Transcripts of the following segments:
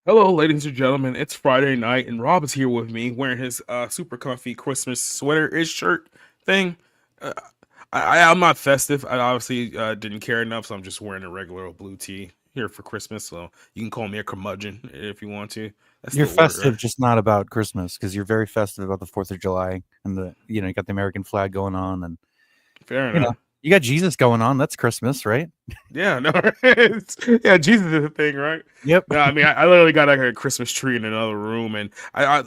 Hello, ladies and gentlemen. It's Friday night, and Rob is here with me wearing his super comfy Christmas sweater-ish shirt thing. Uh, I'm not festive. I obviously didn't care enough, so I'm just wearing a regular old blue tee here for Christmas. So you can call me a curmudgeon if you want to. That's You're the word, festive, right? just not about Christmas, because you're very festive about the 4th of July and you got the American flag going on, and Fair you know enough. you got Jesus going on. That's Christmas, right? Yeah, no, yeah, Jesus is a thing, right? Yep. No, I mean, I literally got like a Christmas tree in another room, and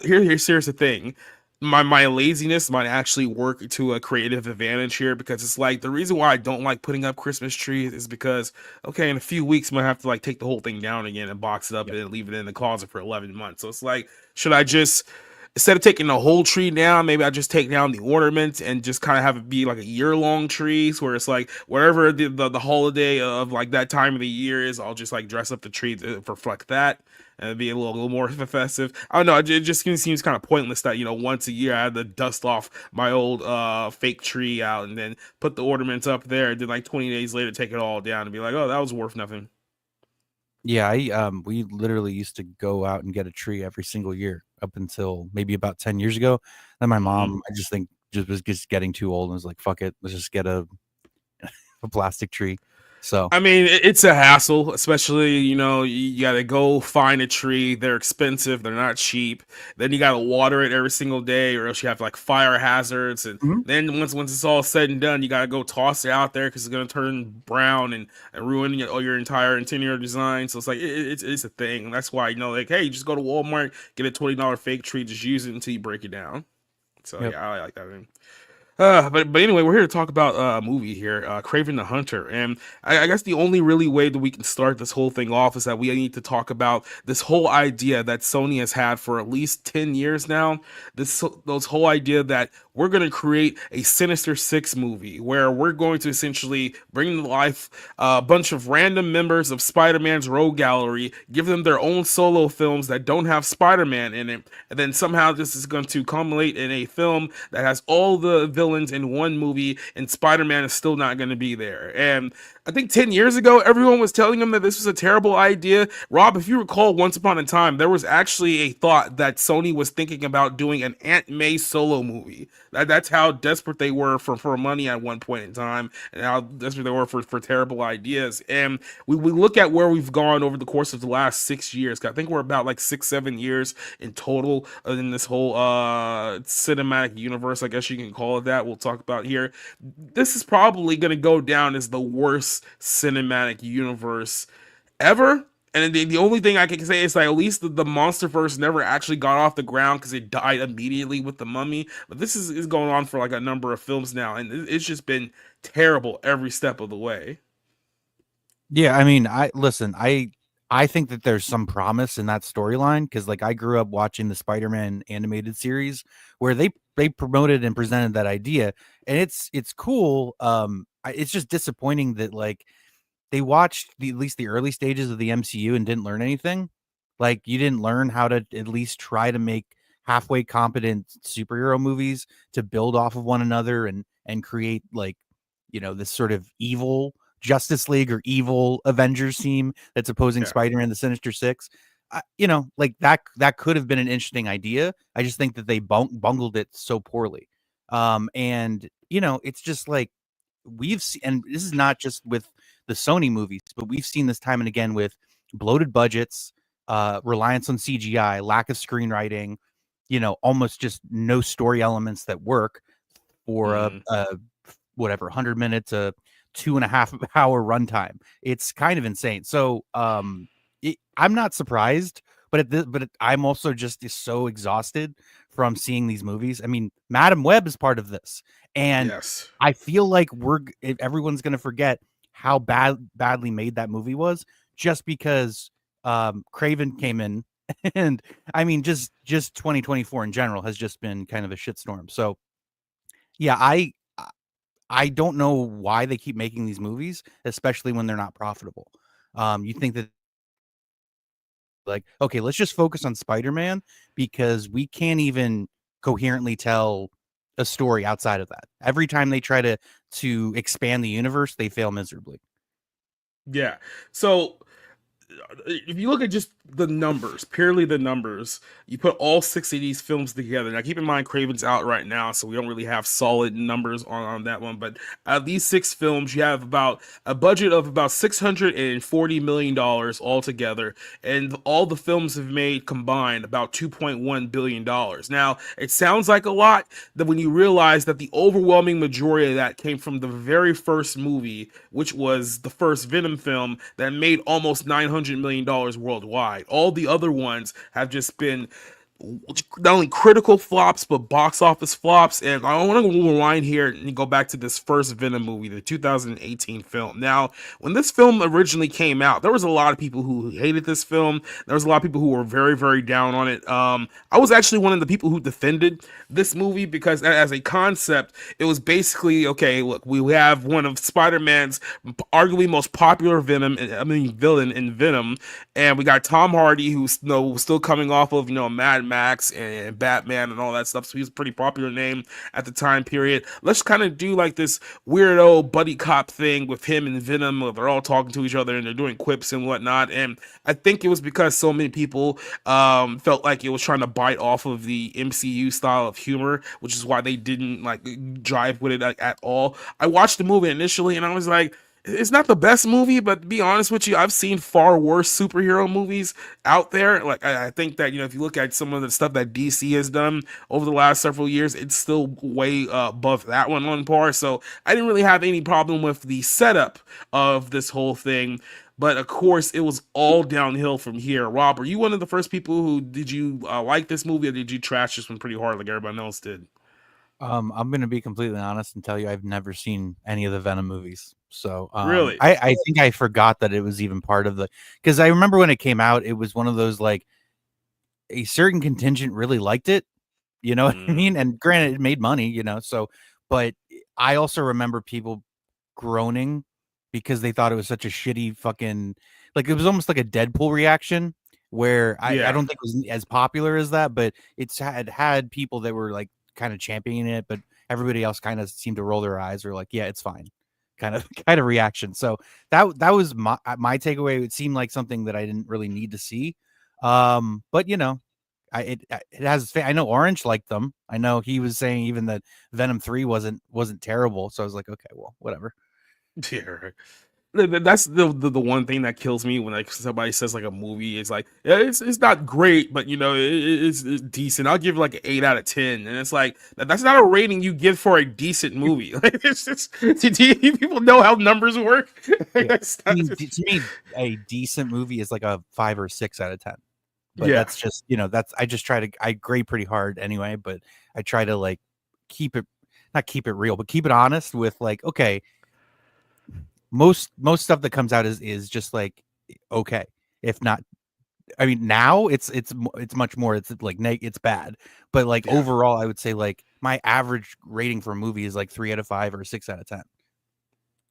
here's the thing. My laziness might actually work to a creative advantage here, because it's like the reason why I don't like putting up Christmas trees is because, okay, in a few weeks I'm gonna have to like take the whole thing down again and box it up Yep. and leave it in the closet for 11 months. So it's like, should I just, instead of taking the whole tree down, maybe I just take down the ornaments and just kind of have it be like a year-long trees, where it's like whatever the holiday of like that time of the year is, I'll just like dress up the tree to reflect that and be a little more festive. I don't know. It just seems kind of pointless that, once a year I had to dust off my old fake tree out and then put the ornaments up there, and then like 20 days later take it all down and be like, oh, that was worth nothing. Yeah, we literally used to go out and get a tree every single year up until maybe about 10 years ago. Then my Mhm. mom, I just think, just was just getting too old and was like, "Fuck it, let's just get a plastic tree." So I mean, it's a hassle, especially, you got to go find a tree. They're expensive, they're not cheap. Then you got to water it every single day, or else you have like fire hazards. And Mhm. then once it's all said and done, you got to go toss it out there because it's going to turn brown and ruin your entire interior design. So it's like, it's a thing. That's why, like, hey, just go to Walmart, get a $20 fake tree, just use it until you break it down. So Yep. yeah, I like that. But anyway, we're here to talk about a movie here, Kraven the Hunter, and I guess the only really way that we can start this whole thing off is that we need to talk about this whole idea that Sony has had for at least 10 years now. Those whole idea that we're going to create a Sinister Six movie where we're going to essentially bring to life a bunch of random members of Spider-Man's Rogue Gallery, give them their own solo films that don't have Spider-Man in it, and then somehow this is going to culminate in a film that has all the villains in one movie, and Spider-Man is still not going to be there. And I think 10 years ago, everyone was telling him that this was a terrible idea. Rob, if you recall, once upon a time, there was actually a thought that Sony was thinking about doing an Aunt May solo movie. That's how desperate they were for money at one point in time, and how desperate they were for terrible ideas. And we look at where we've gone over the course of the last 6 years. I think we're about like 6-7 years in total in this whole cinematic universe, I guess you can call it that. We'll talk about here. This is probably going to go down as the worst cinematic universe ever. And the only thing I can say is like at least the monster verse never actually got off the ground because it died immediately with the mummy. But this is going on for like a number of films now, and it's just been terrible every step of the way. Yeah, I mean, I think that there's some promise in that storyline because like I grew up watching the Spider-Man animated series where they promoted and presented that idea, and it's cool. It's just disappointing that like they watched at least the early stages of the MCU and didn't learn anything. Like you didn't learn how to at least try to make halfway competent superhero movies to build off of one another and create like, this sort of evil Justice League or evil Avengers team that's opposing Yeah, Spider-Man the Sinister Six. Like that could have been an interesting idea. I just think that they bungled it so poorly. And it's just like we've seen, and this is not just with the Sony movies, but we've seen this time and again with bloated budgets, reliance on CGI, lack of screenwriting, almost just no story elements that work for mm, a whatever 100 minute to 2.5 hour runtime. It's kind of insane. So I'm not surprised, I'm also just so exhausted from seeing these movies. I mean, Madam Web is part of this, and yes, I feel like everyone's gonna forget how badly made that movie was just because Craven came in, and I mean just 2024 in general has just been kind of a shitstorm. So yeah, I don't know why they keep making these movies, especially when they're not profitable. You think that like, okay, let's just focus on Spider-Man because we can't even coherently tell a story outside of that. Every time they try to expand the universe, they fail miserably. yeah. So if you look at just the numbers, purely the numbers, you put all six of these films together. Now, keep in mind, Craven's out right now, so we don't really have solid numbers on that one. But out of these six films, you have about a budget of about $640 million altogether, and all the films have made combined about $2.1 billion. Now, it sounds like a lot, that when you realize that the overwhelming majority of that came from the very first movie, which was the first Venom film that made almost $900 million worldwide. All the other ones have just been not only critical flops but box office flops. And I want to rewind here and go back to this first Venom movie, the 2018 film. Now, when this film originally came out, there was a lot of people who hated this film. There was a lot of people who were very, very down on it. I was actually one of the people who defended this movie because, as a concept, it was basically okay. Look, we have one of Spider-Man's arguably most popular villain in Venom, and we got Tom Hardy, who's still coming off of Mad Max and Batman and all that stuff. So he's a pretty popular name at the time period. Let's kind of do like this weirdo buddy cop thing with him and Venom. Where they're all talking to each other and they're doing quips and whatnot. And I think it was because so many people felt like it was trying to bite off of the MCU style of humor, which is why they didn't like drive with it like, at all. I watched the movie initially and I was like, it's not the best movie, but to be honest with you, I've seen far worse superhero movies out there. Like I think that if you look at some of the stuff that DC has done over the last several years, it's still way above that one on par. So I didn't really have any problem with the setup of this whole thing. But of course, it was all downhill from here. Rob, are you one of the first people who did you like this movie, or did you trash this one pretty hard like everybody else did? I'm gonna be completely honest and tell you I've never seen any of the Venom movies. So Really? I think I forgot that it was even part of the because I remember when it came out, it was one of those like a certain contingent really liked it. You know what I Mm, mean? And granted, it made money, so but I also remember people groaning because they thought it was such a shitty fucking like it was almost like a Deadpool reaction where I yeah. don't think it was as popular as that, but it's had people that were like kind of championing it, but everybody else kind of seemed to roll their eyes or like, yeah, it's fine. Kind of kind of reaction. So that was my takeaway. It seemed like something that I didn't really need to see. But it has I know Orange liked them. I know he was saying even that Venom 3 wasn't terrible. So I was like, okay, well, whatever. Yeah. Right. That's the one thing that kills me when like somebody says like a movie is like, yeah, it's not great, but you know it's decent. I'll give it like an 8 out of 10, and it's like that's not a rating you give for a decent movie. Like it's just, do people know how numbers work? Yeah. That's I not mean, just, to me, a decent movie is like a 5 or 6 out of 10. But yeah, that's just, that's I just try to I grade pretty hard anyway, but I try to like keep it not keep it real, but keep it honest with like, okay, most stuff that comes out is just like okay. If not, I mean, now it's much more. It's like it's bad, but like yeah. overall, I would say like my average rating for a movie is like 3 out of 5 or 6 out of 10.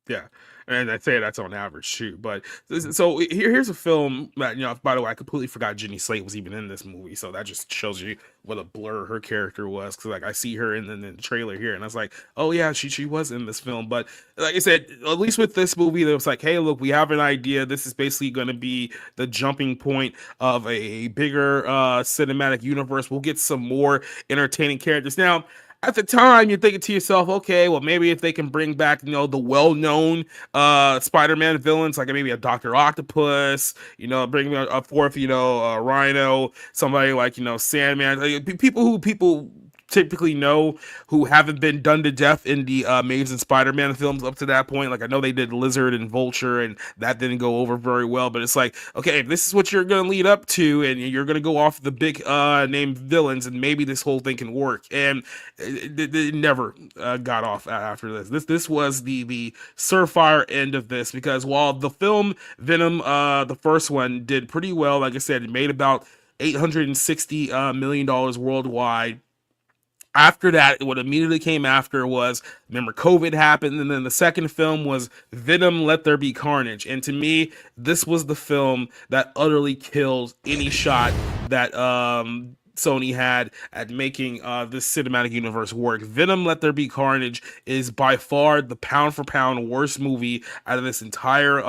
Yeah, and I'd say that's on average too. But so here's a film that, you know. By the way, I completely forgot Jenny Slate was even in this movie, so that just shows you what a blur her character was. Because like I see her in the trailer here, and I was like, oh yeah, she was in this film. But like I said, at least with this movie, it was like, hey, look, we have an idea. This is basically going to be the jumping point of a bigger cinematic universe. We'll get some more entertaining characters now. At the time, you're thinking to yourself, okay, well, maybe if they can bring back, you know, the well-known Spider-Man villains, like maybe a Doctor Octopus, you know, bring a fourth, you know, Rhino, somebody like, you know, Sandman, like, people who people typically know who haven't been done to death in the Amazing Spider-Man films up to that point. Like I know they did Lizard and Vulture, and that didn't go over very well. But it's like, okay, if this is what you're gonna lead up to, and you're gonna go off the big name villains, and maybe this whole thing can work. And it never got off after this. This was the surefire end of this, because while the film Venom, the first one, did pretty well, like I said, it made about $860 million worldwide. After that, what immediately came after was, remember, COVID happened, and then the second film was Venom: Let There Be Carnage. And to me, this was the film that utterly killed any shot that Sony had at making this cinematic universe work. Venom: Let There Be Carnage is by far the pound for pound worst movie out of this entire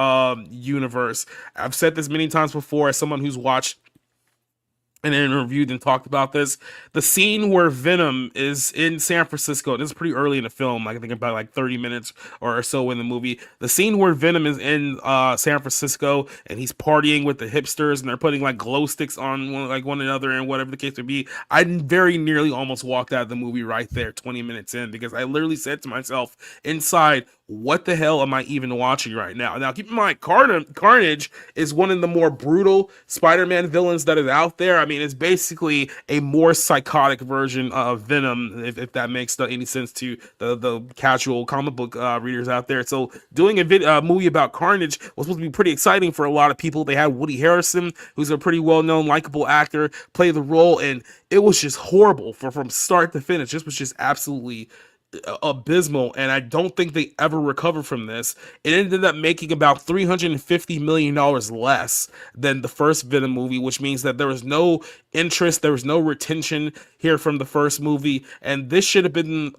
universe. I've said this many times before as someone who's watched and interviewed and talked about this. The scene where Venom is in San Francisco, this is pretty early in the film, like I think about like 30 minutes or so in the movie. The scene where Venom is in San Francisco and he's partying with the hipsters and they're putting like glow sticks on one another and whatever the case may be. I very nearly almost walked out of the movie right there 20 minutes in, because I literally said to myself inside, what the hell am I even watching right now? Now, keep in mind, Carnage is one of the more brutal Spider-Man villains that is out there. I mean, it's basically a more psychotic version of Venom, if that makes any sense to the casual comic book readers out there. So, doing a movie about Carnage was supposed to be pretty exciting for a lot of people. They had Woody Harrelson, who's a pretty well-known, likable actor, play the role, and it was just horrible from start to finish. This was just absolutely abysmal, and I don't think they ever recovered from this. It ended up making about $350 million less than the first Venom movie, which means that there was no interest, there was no retention here from the first movie, and this should have been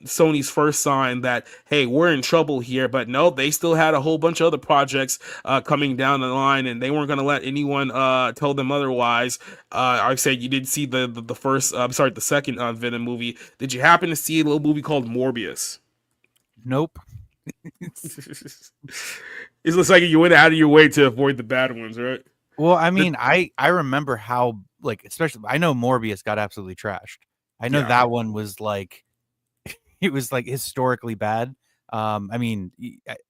Sony's first sign that, hey, we're in trouble here. But no, they still had a whole bunch of other projects coming down the line, and they weren't going to let anyone tell them otherwise. I said you did see the first, I'm sorry, the second Venom movie. Did you happen to see a little movie called Morbius? Nope. It looks like you went out of your way to avoid the bad ones, right? Well, I The, mean, I remember how like especially I know Morbius got absolutely trashed. I know yeah. that one was like it was like historically bad. I mean,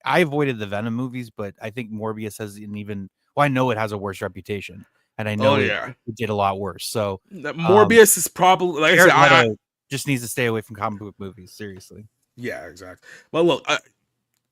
I avoided the Venom movies, but I think Morbius has an even well, I know it has a worse reputation, and I Oh know yeah. it did a lot worse. So, Morbius is probably, like I said, Jared Leto just needs to stay away from comic book movies. Seriously. yeah, exactly. Well, look,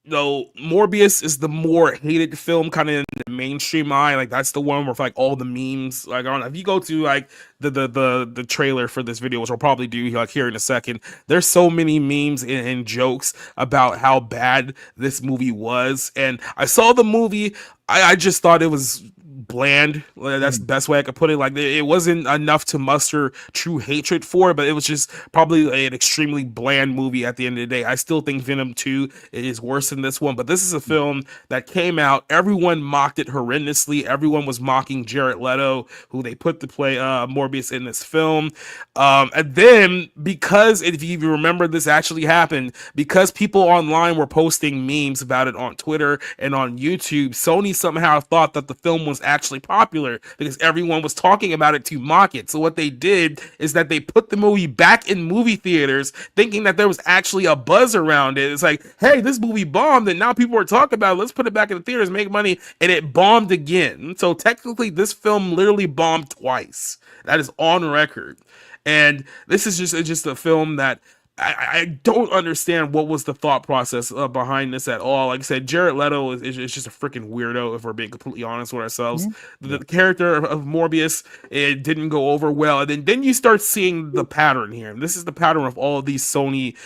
though Morbius is the more hated film, kind of in the mainstream eye. Like that's the one where like all the memes, like on. If you go to like the trailer for this video, which I'll probably do like here in a second, there's so many memes and jokes about how bad this movie was. And I saw the movie, I just thought it was bland. That's the Mm. best way I could put it. Like it wasn't enough to muster true hatred for, but it was just probably an extremely bland movie at the end of the day. I still think Venom 2 is worse than this one, but this is a film that came out. Everyone mocked it horrendously. Everyone was mocking Jared Leto, who they put to play Morbius in this film. And then, because if you remember, this actually happened, because people online were posting memes about it on Twitter and on YouTube, Sony somehow thought that the film was actually popular because everyone was talking about it to mock it. So what they did is that they put the movie back in movie theaters, thinking that there was actually a buzz around it. It's like, hey, this movie bombed, and now people are talking about it. Let's put it back in the theaters, make money, and it bombed again. So technically, this film literally bombed twice. That is on record. And this is just a film that I don't understand what was the thought process behind this at all. Like I said, Jared Leto is just a freaking weirdo, if we're being completely honest with ourselves. Mhm. The character of Morbius, it didn't go over well. And then you start seeing the pattern here. And this is the pattern of all of these Sony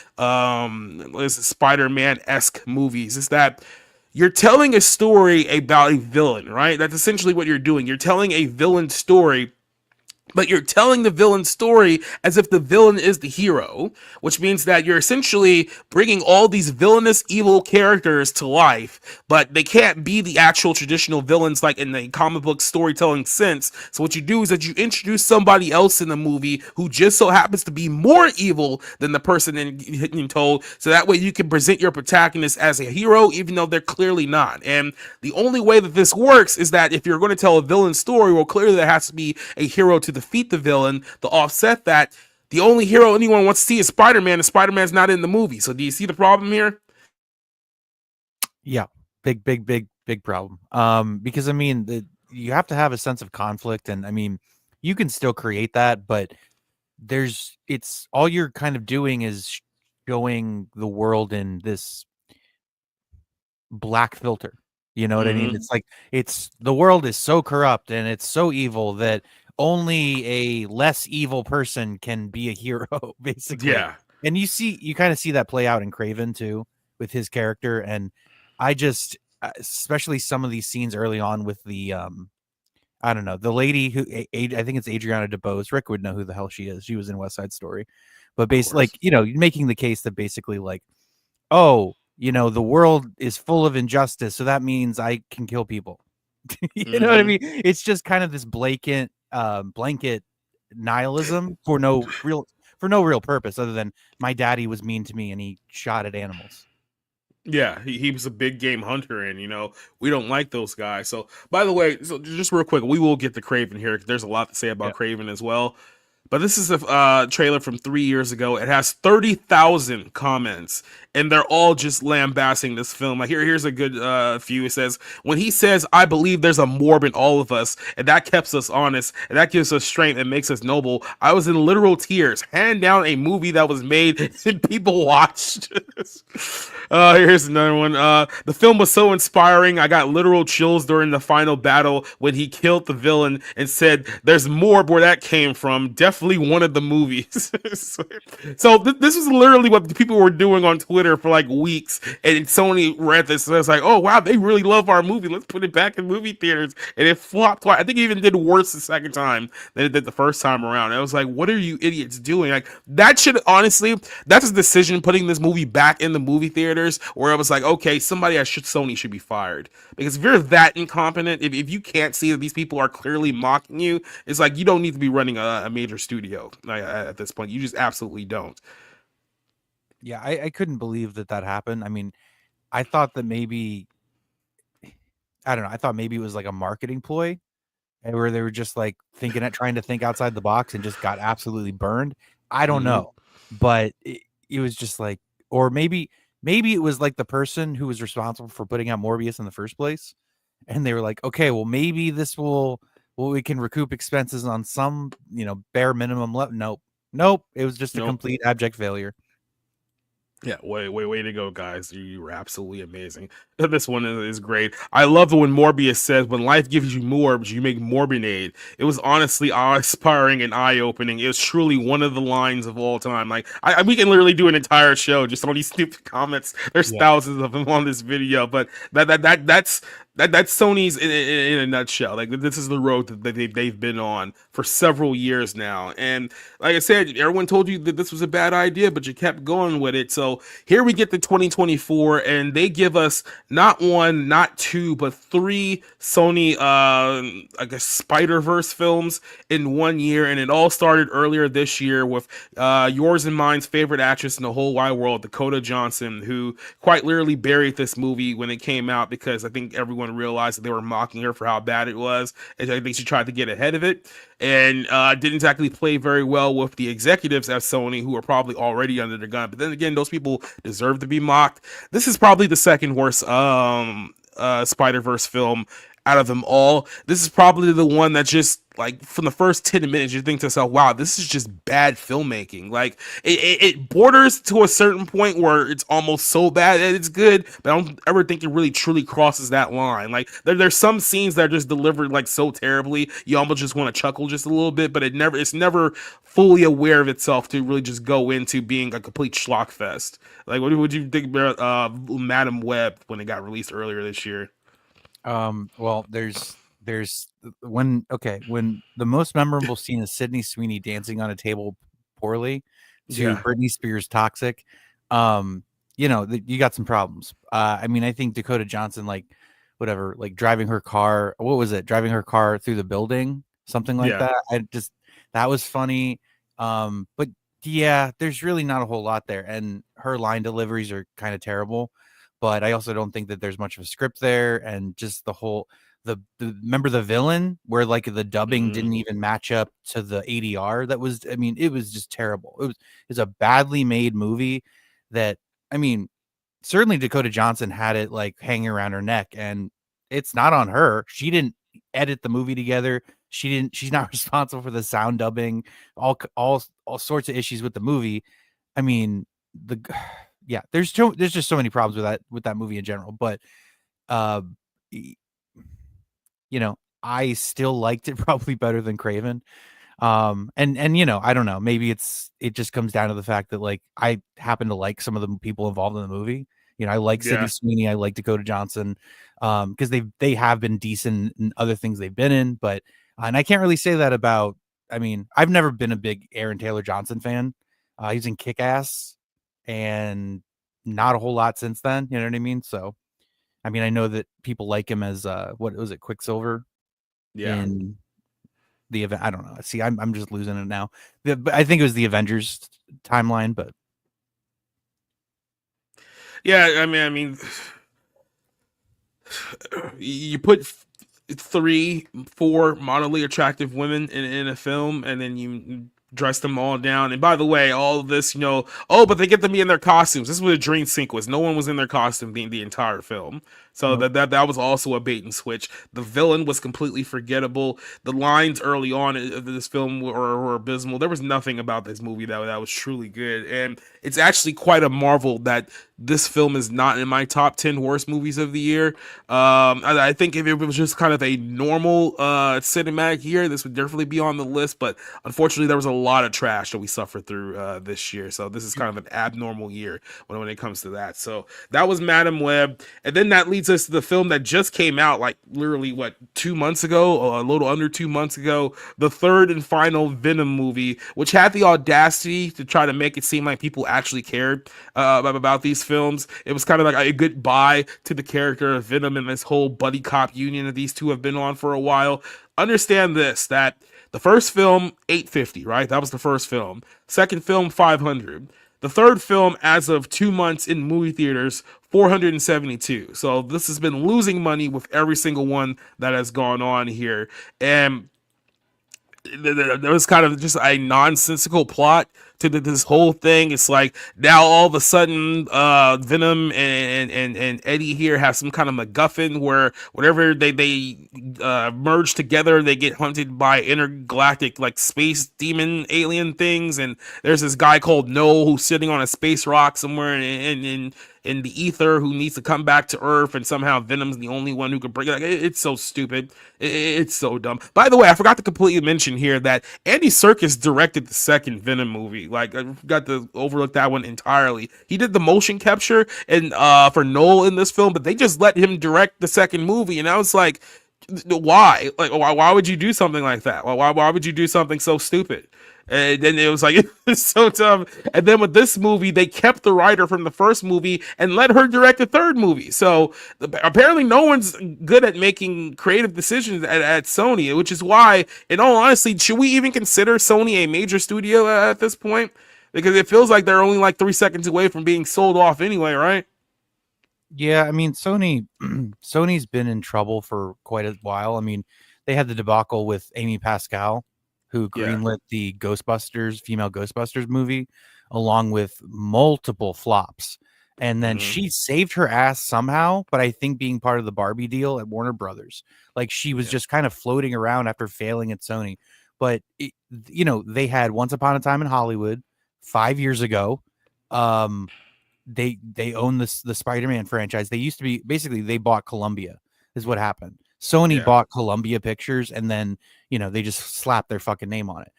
Spider-Man-esque movies. Is that you're telling a story about a villain, right? That's essentially what you're doing. You're telling a villain story, but you're telling the villain story as if the villain is the hero, which means that you're essentially bringing all these villainous evil characters to life, but they can't be the actual traditional villains like in the comic book storytelling sense. So what you do is that you introduce somebody else in the movie who just so happens to be more evil than the person in told, so that way you can present your protagonist as a hero even though they're clearly not. And the only way that this works is that if you're going to tell a villain story, well, clearly there has to be a hero to defeat the villain. To offset that, the only hero anyone wants to see is Spider-Man, and Spider-Man's not in the movie. So do you see the problem here? Yeah, big problem. Because I mean, you have to have a sense of conflict, and I mean, you can still create that, but it's all you're kind of doing is showing the world in this black filter. You know what I mean? Mm-hmm. It's like it's the world is so corrupt and it's so evil that only a less evil person can be a hero, basically. Yeah. And you kind of see that play out in Kraven too with his character. And I just, especially some of these scenes early on with the I don't know, the lady who I think it's Adriana DeBose. Rick would know who the hell she is. She was in West Side Story, but Of basically, course. like, making the case that basically, like, oh, the world is full of injustice, so that means I can kill people. You know what I Mm-hmm. mean? It's just kind of this blanket nihilism for no real purpose other than my daddy was mean to me and he shot at animals. Yeah, he was a big game hunter, and we don't like those guys. So, by the way, so just real quick, we will get to Craven here. There's a lot to say about Yeah. Craven as well. But this is a trailer from 3 years ago. It has 30,000 comments, and they're all just lambasting this film. Like here's a good few. It says, "When he says, 'I believe there's a Morb in all of us, and that keeps us honest, and that gives us strength and makes us noble,' I was in literal tears. Hand down a movie that was made and people watched." Here's another one. The film was so inspiring. I got literal chills during the final battle when he killed the villain and said, "There's more where that came from. Definitely one of the movies." So this was literally what the people were doing on Twitter for like weeks. And Sony read this and it's like, "Oh wow, they really love our movie. Let's put it back in movie theaters." And it flopped twice. I think it even did worse the second time than it did the first time around. And I was like, "What are you idiots doing?" Like that should honestly, that's a decision putting this movie back in the movie theaters, where I was like, okay, somebody at Sony should be fired. Because if you're that incompetent, if you can't see that these people are clearly mocking you, it's like you don't need to be running a major studio at this point. You just absolutely don't. Yeah, I couldn't believe that happened. I mean, I thought that maybe I don't know. I thought maybe it was like a marketing ploy, and where they were just like trying to think outside the box and just got absolutely burned. I don't Mm-hmm. know, but it was just like, or maybe it was like the person who was responsible for putting out Morbius in the first place, and they were like, okay, well maybe this will, well, we can recoup expenses on some bare minimum. Nope, nope. It was just a Nope. complete abject failure. Yeah, way to go, guys. You were absolutely amazing. This one is great. I love it when Morbius says, "When life gives you morbs, you make Morbinade." It was honestly awe-inspiring and eye-opening. It was truly one of the lines of all time. Like, we can literally do an entire show just on these stupid comments. There's Yeah. thousands of them on this video, but that's That's Sony's in a nutshell. Like this is the road that they've been on for several years now, and like I said, everyone told you that this was a bad idea, but you kept going with it. So here we get to 2024, and they give us not one, not two, but three Sony, I guess Spider-Verse films in 1 year, and it all started earlier this year with yours and mine's favorite actress in the whole wide world, Dakota Johnson, who quite literally buried this movie when it came out because I think everyone realized that they were mocking her for how bad it was, and I think she tried to get ahead of it, and didn't exactly play very well with the executives at Sony, who were probably already under the gun. But then again, those people deserve to be mocked. This is probably the second worst Spider Verse film out of them all. This is probably the one that just like from the first 10 minutes you think to yourself, wow, this is just bad filmmaking. Like it borders to a certain point where it's almost so bad that it's good, but I don't ever think it really truly crosses that line. Like there's some scenes that are just delivered like so terribly you almost just want to chuckle just a little bit, but it's never fully aware of itself to really just go into being a complete schlock fest. Like what would you think about Madam Web when it got released earlier this year? Well, there's when the most memorable scene is Sydney Sweeney dancing on a table poorly to Yeah. Britney Spears' Toxic. You got some problems. I mean, I think Dakota Johnson, like whatever, like driving her car, what was it? Driving her car through the building, something like Yeah. that. That was funny. But yeah, there's really not a whole lot there, and her line deliveries are kind of terrible. But I also don't think that there's much of a script there, and just the whole remember the villain where like the dubbing Mm-hmm. didn't even match up to the ADR. That was, I mean, it was just terrible. It's a badly made movie that, I mean, certainly Dakota Johnson had it like hanging around her neck, and it's not on her. She didn't edit the movie together. She's not responsible for the sound dubbing, all sorts of issues with the movie. I mean, the yeah, there's just so many problems with that movie in general, but uh I still liked it probably better than Craven. And I don't know, maybe it just comes down to the fact that like I happen to like some of the people involved in the movie. I like Sydney Yeah. Sweeney, I like Dakota Johnson, because they have been decent in other things they've been in, but and I can't really say that about. I mean, I've never been a big Aaron Taylor Johnson fan. He's in Kick Ass, and not a whole lot since then. You know what I mean? So, I mean, I know that people like him as what was it, Quicksilver Yeah. in the event. I don't know. See, I'm just losing it now. But I think it was the Avengers timeline, but Yeah, I mean, you put three, four moderately attractive women in a film, and then you dress them all down. And by the way, all of this, oh, but they get to be in their costumes. This is what a dream sync was. No one was in their costume the entire film. So nope. that was also a bait and switch. The villain was completely forgettable. The lines early on of this film were abysmal. There was nothing about this movie that was truly good, and it's actually quite a marvel that this film is not in my top 10 worst movies of the year. I think if it was just kind of a normal cinematic year, this would definitely be on the list. But unfortunately, there was a lot of trash that we suffered through this year. So this is kind of an abnormal year when it comes to that. So that was Madam Web. And then that leads us to the film that just came out like literally, what, 2 months ago, or a little under 2 months ago, the third and final Venom movie, which had the audacity to try to make it seem like people actually cared about these films. It was kind of like a goodbye to the character of Venom and this whole buddy cop union that these two have been on for a while. Understand this, that the first film, 850, right? That was the first film. Second film, 500. The third film, as of 2 months in movie theaters, 472. So this has been losing money with every single one that has gone on here. And there was kind of just a nonsensical plot to this whole thing. It's like now all of a sudden, Venom and Eddie here have some kind of MacGuffin where whenever they merge together, they get hunted by intergalactic like space demon alien things. And there's this guy called Noel who's sitting on a space rock somewhere in the ether who needs to come back to Earth, and somehow Venom's the only one who can bring it. Like, it's so stupid. It's so dumb. By the way, I forgot to completely mention here that Andy Serkis directed the second Venom movie. movie. Like I got to overlook that one entirely. He did the motion capture and for Noel in this film, but they just let him direct the second movie, and I was like, why? Like why would you do something like that? Why would you do something so stupid? And then it was like it's so dumb. And then with this movie, they kept the writer from the first movie and let her direct the third movie. So apparently, no one's good at making creative decisions at Sony, which is why, in all honesty, should we even consider Sony a major studio at this point? Because it feels like they're only like 3 seconds away from being sold off anyway, right? Yeah, I mean, Sony's been in trouble for quite a while. I mean, they had the debacle with Amy Pascal, who Yeah. greenlit the Ghostbusters, female Ghostbusters movie, along with multiple flops. And then Hmm. she saved her ass somehow, but I think being part of the Barbie deal at Warner Brothers, like she was Yeah. just kind of floating around after failing at Sony. But they had Once Upon a Time in Hollywood 5 years ago. Um, they own the Spider-Man franchise. They used to be basically they bought Columbia is what happened. Sony Yeah. bought Columbia Pictures and then, they just slapped their fucking name on it.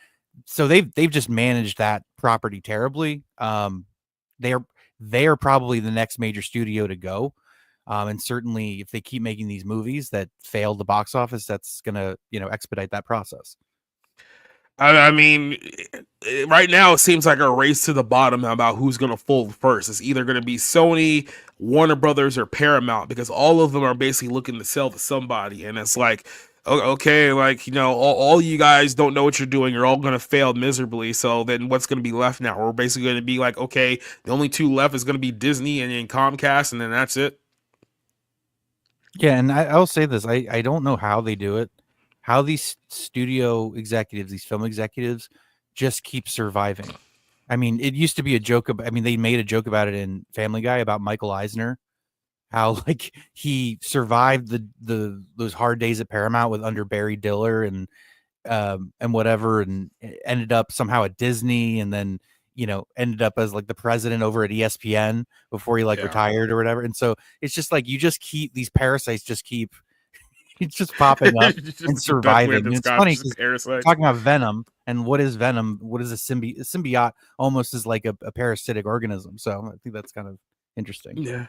So they've just managed that property terribly. They're they are probably the next major studio to go. And certainly if they keep making these movies that fail the box office, that's gonna, expedite that process. I mean, right now it seems like a race to the bottom about who's going to fold first. It's either going to be Sony, Warner Brothers, or Paramount because all of them are basically looking to sell to somebody. And it's like, okay, like, all you guys don't know what you're doing. You're all going to fail miserably. So then what's going to be left now? We're basically going to be like, okay, the only two left is going to be Disney and Comcast, and then that's it. Yeah, and I'll say this: I don't know how they do it, how these studio executives, these film executives, just keep surviving. I mean, it used to be a joke. I mean, they made a joke about it in Family Guy about Michael Eisner, how like he survived the those hard days at Paramount with under Barry Diller and whatever, and ended up somehow at Disney, and then ended up as like the president over at ESPN before he like Yeah. retired or whatever. And so it's just like you just keep these parasites just keep it's just popping up and Just the best way to surviving. And it's describe funny just because parasites. talking about venom and what is venom? What is a symbiote? A symbiote almost is like a parasitic organism. So I think that's kind of interesting. Yeah.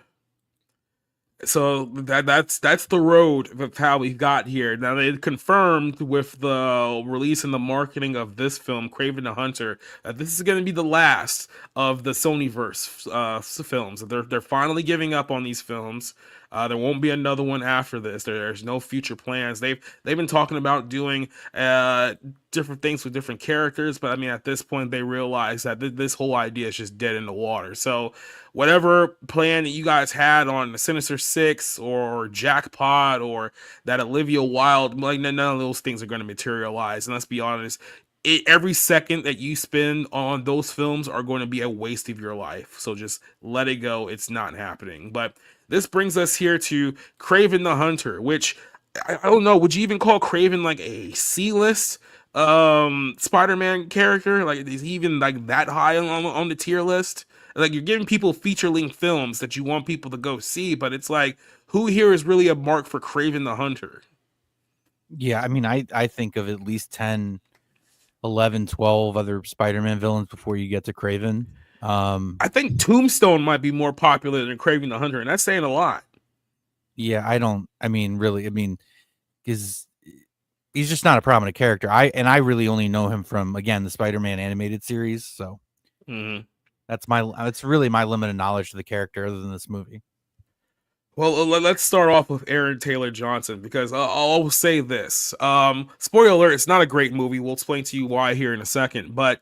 So that's the road of how we got here. Now they confirmed with the release and the marketing of this film, Kraven the Hunter, that this is going to be the last of the Sonyverse films. They're finally giving up on these films. There won't be another one after this. There's no future plans. They've been talking about doing different things with different characters, but I mean at this point they realize that this whole idea is just dead in the water. So whatever plan that you guys had on the Sinister Six or Jackpot or that Olivia Wilde, like none of those things are going to materialize. And let's be honest, every second that you spend on those films are going to be a waste of your life. So just let it go. It's not happening. But this brings us here to Kraven the Hunter, which I don't know. Would you even call Kraven like a C-list Spider-Man character? Like is he even like that high on the tier list? Like you're giving people feature-length films that you want people to go see, but it's like who here is really a mark for Kraven the Hunter? Yeah, I mean, I think of at least 10, 11, 12 other Spider-Man villains before you get to Craven. I think Tombstone might be more popular than Kraven the Hunter, and that's saying a lot. Yeah, I mean, really, I mean, is he's just not a prominent character. I really only know him from again the Spider-Man animated series, so Mhm. that's really my limited knowledge of the character other than this movie. Well, let's start off with Aaron Taylor Johnson because I'll say this. Spoiler alert: it's not a great movie. We'll explain to you why here in a second, but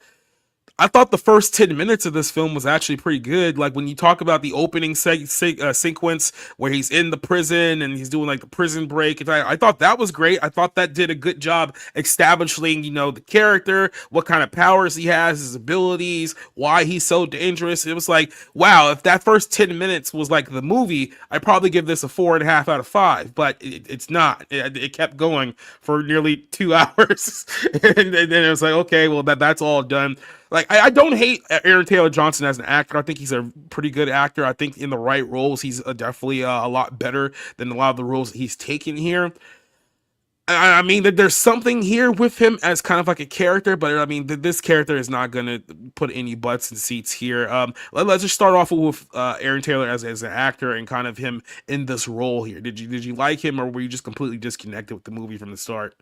I thought the first 10 minutes of this film was actually pretty good. Like when you talk about the opening sequence where he's in the prison and he's doing like the prison break, I thought that was great. I thought that did a good job establishing, the character, what kind of powers he has, his abilities, why he's so dangerous. It was like, wow, if that first 10 minutes was like the movie, I'd probably give this a 4.5 out of 5, but it's not. It kept going for nearly 2 hours. And then it was like, okay, well, that's all done. Like I don't hate Aaron Taylor Johnson as an actor. I think he's a pretty good actor. I think in the right roles, he's definitely a lot better than a lot of the roles he's taken here. I mean that there's something here with him as kind of like a character, but I mean this character is not gonna put any butts in seats here. Let's just start off with Aaron Taylor as an actor and kind of him in this role here. Did you like him, or were you just completely disconnected with the movie from the start?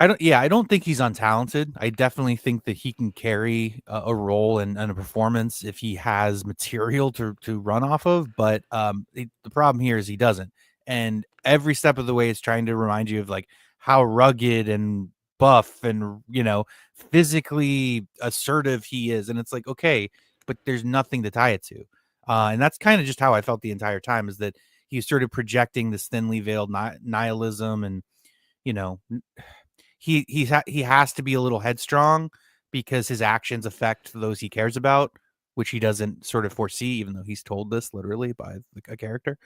I don't think he's untalented. I definitely think that he can carry a role and a performance if he has material to run off of. But the problem here is he doesn't. And every step of the way, it's trying to remind you of like how rugged and buff and physically assertive he is. And it's like, okay, but there's nothing to tie it to. And that's kind of just how I felt the entire time, is that he started projecting this thinly veiled nihilism, and you know he has to be a little headstrong because his actions affect those he cares about, which he doesn't sort of foresee, even though he's told this literally by a character.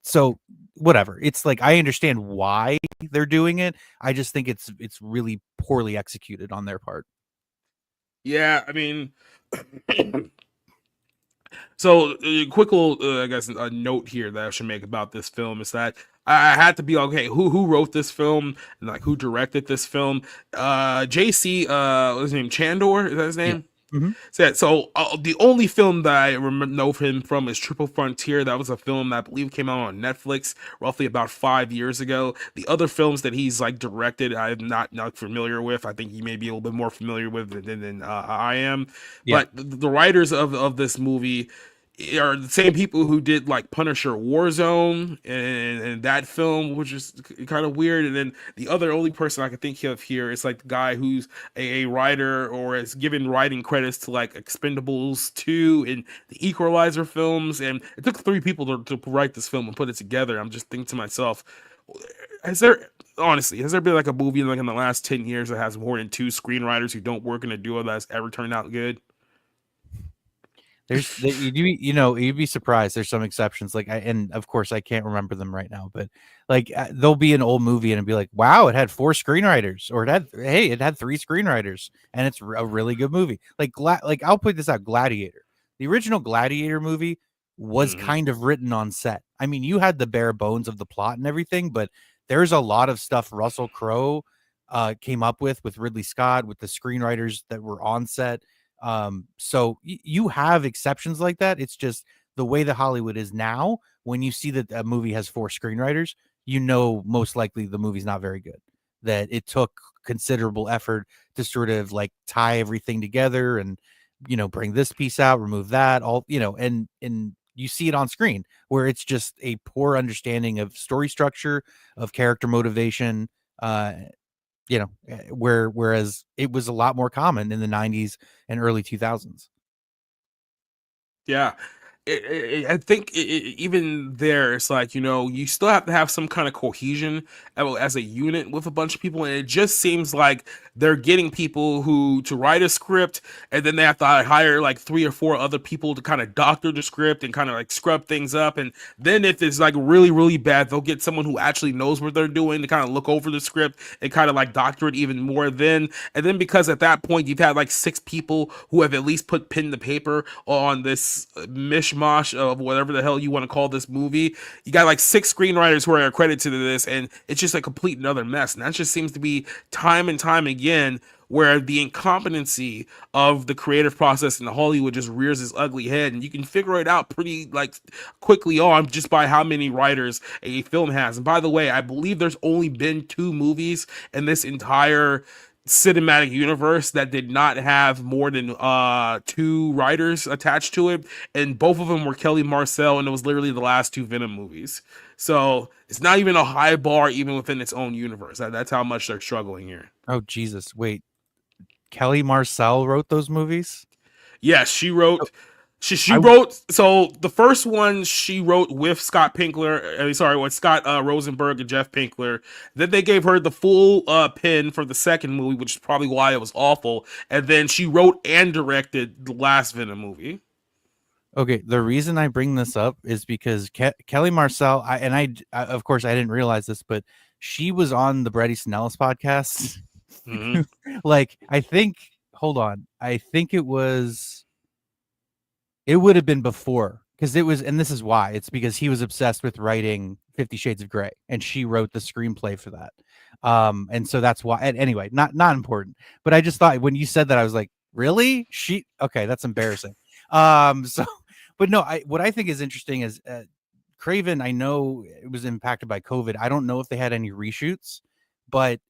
So whatever. It's like I understand why they're doing it. I just think it's really poorly executed on their part. Yeah, I mean, so quick little, I guess, a note here that I should make about this film is that I had to be okay. Who wrote this film and like who directed this film? JC, what's his name? Chandor, is that his Yeah. name? Mm-hmm. The only film that I know him from is Triple Frontier. That was a film that I believe came out on Netflix roughly about 5 years ago. The other films that he's like directed, I'm not familiar with. I think he may be a little bit more familiar with than I am. Yeah. But the writers of this movie are the same people who did like Punisher Warzone and that film, which is kind of weird. And then the other only person I can think of here is like the guy who's a writer or is given writing credits to like Expendables 2 and the Equalizer films. And it took three people to write this film and put it together. I'm just thinking to myself, has there honestly has there been like a movie like in the last 10 years that has more than two screenwriters who don't work in a duo that's ever turned out good? You'd be surprised. There's some exceptions, like and of course I can't remember them right now, but like there'll be an old movie and it'd be like, wow, it had four screenwriters, or it had three screenwriters, and it's a really good movie. Like I'll put this out, Gladiator, the original Gladiator movie was Mhm. kind of written on set. I mean, you had the bare bones of the plot and everything, but there's a lot of stuff Russell Crowe came up with Ridley Scott, with the screenwriters that were on set. So you have exceptions like that. It's just the way that Hollywood is now. When you see that a movie has four screenwriters, most likely the movie's not very good. That it took considerable effort to sort of like tie everything together and bring this piece out, remove that, all and you see it on screen where it's just a poor understanding of story structure, of character motivation. Whereas it was a lot more common in the 90s and early 2000s. Yeah. I think even there, it's like, you still have to have some kind of cohesion as a unit with a bunch of people. And it just seems like they're getting people who to write a script, and then they have to hire like three or four other people to kind of doctor the script and kind of like scrub things up. And then if it's like really, really bad, they'll get someone who actually knows what they're doing to kind of look over the script and kind of like doctor it even more. And then because at that point you've had like six people who have at least put pen to paper on this mishmash of whatever the hell you want to call this movie. You got like six screenwriters who are accredited to this, and it's just a complete another mess. And that just seems to be time and time again where the incompetency of the creative process in Hollywood just rears its ugly head, and you can figure it out pretty like quickly on just by how many writers a film has. And by the way, I believe there's only been two movies in this entire cinematic universe that did not have more than two writers attached to it, and both of them were Kelly Marcel, and it was literally the last two Venom movies. So it's not even a high bar even within its own universe. That's how much they're struggling here. Oh Jesus, wait. Kelly Marcel wrote those movies? Yes, she wrote. So She I wrote. So the first one she wrote with Scott Pinkler. Sorry, with Scott Rosenberg and Jeff Pinkler. Then they gave her the full pen for the second movie, which is probably why it was awful. And then she wrote and directed the last Venom movie. Okay, the reason I bring this up is because Kelly Marcel, of course I didn't realize this, but she was on the Bret Easton Ellis podcast. Hmm. Like hold on, I think it would have been before because it was, and this is why, it's because he was obsessed with writing 50 Shades of Grey, and she wrote the screenplay for that. And so that's why. And anyway, not important, but I just thought when you said that, I was like, really? She okay? That's embarrassing. So, but no, what I think is interesting is Craven. I know it was impacted by COVID. I don't know if they had any reshoots, but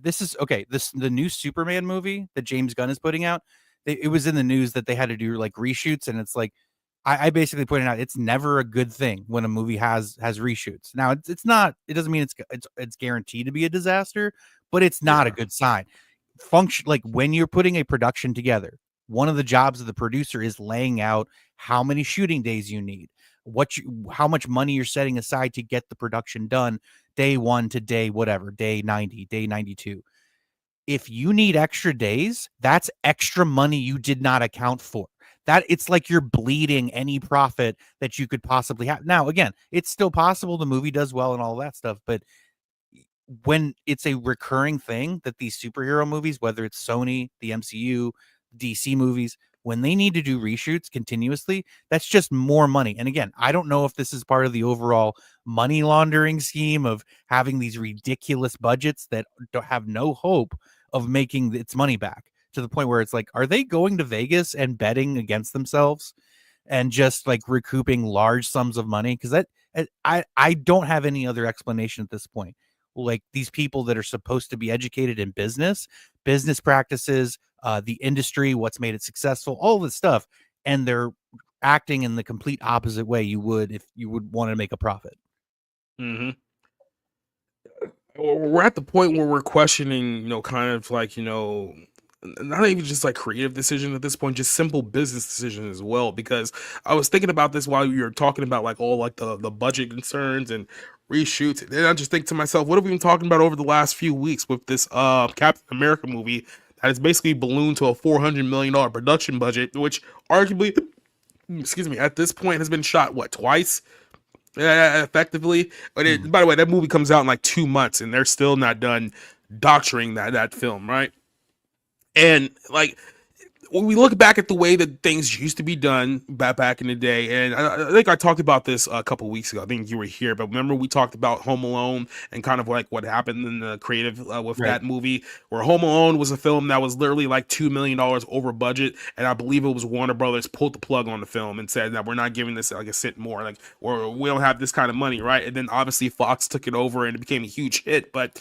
this is okay. The new Superman movie that James Gunn is putting out. It was in the news that they had to do like reshoots, and it's like I basically pointed out it's never a good thing when a movie has reshoots. Now it's not. It doesn't mean it's guaranteed to be a disaster, but it's not a Yeah. good sign. Function like when you're putting a production together, one of the jobs of the producer is laying out how many shooting days you need, how much money you're setting aside to get the production done day 1 to day whatever, day 90, day 92. If you need extra days, that's extra money you did not account for. That it's like you're bleeding any profit that you could possibly have. Now, again, it's still possible the movie does well and all that stuff, but when it's a recurring thing that these superhero movies, whether it's Sony, the MCU, DC movies, when they need to do reshoots continuously, that's just more money. And again, I don't know if this is part of the overall money laundering scheme of having these ridiculous budgets that don't have no hope of making its money back, to the point where it's like, are they going to Vegas and betting against themselves and just like recouping large sums of money? Because I don't have any other explanation at this point. Like these people that are supposed to be educated in business practices, the industry, what's made it successful, all this stuff, and they're acting in the complete opposite way you would if you would want to make a profit. Hmm. We're at the point where we're questioning, kind of like, not even just like creative decision at this point, just simple business decision as well. Because I was thinking about this while you were talking about like all like the budget concerns and reshoots, and I just think to myself, what have we been talking about over the last few weeks with this Captain America movie that has basically ballooned to a $400 million production budget, which arguably, excuse me, at this point has been shot what, twice? Effectively. But Hmm. by the way, that movie comes out in like 2 months, and they're still not done doctoring that film, right? And like when we look back at the way that things used to be done back in the day, and I think I talked about this a couple weeks ago. I think you were here, but remember we talked about Home Alone and kind of like what happened in the creative with Right. that movie, where Home Alone was a film that was literally like $2 million over budget, and I believe it was Warner Brothers pulled the plug on the film and said that we're not giving this like a cent more, like, or we don't have this kind of money, right? And then obviously Fox took it over and it became a huge hit, but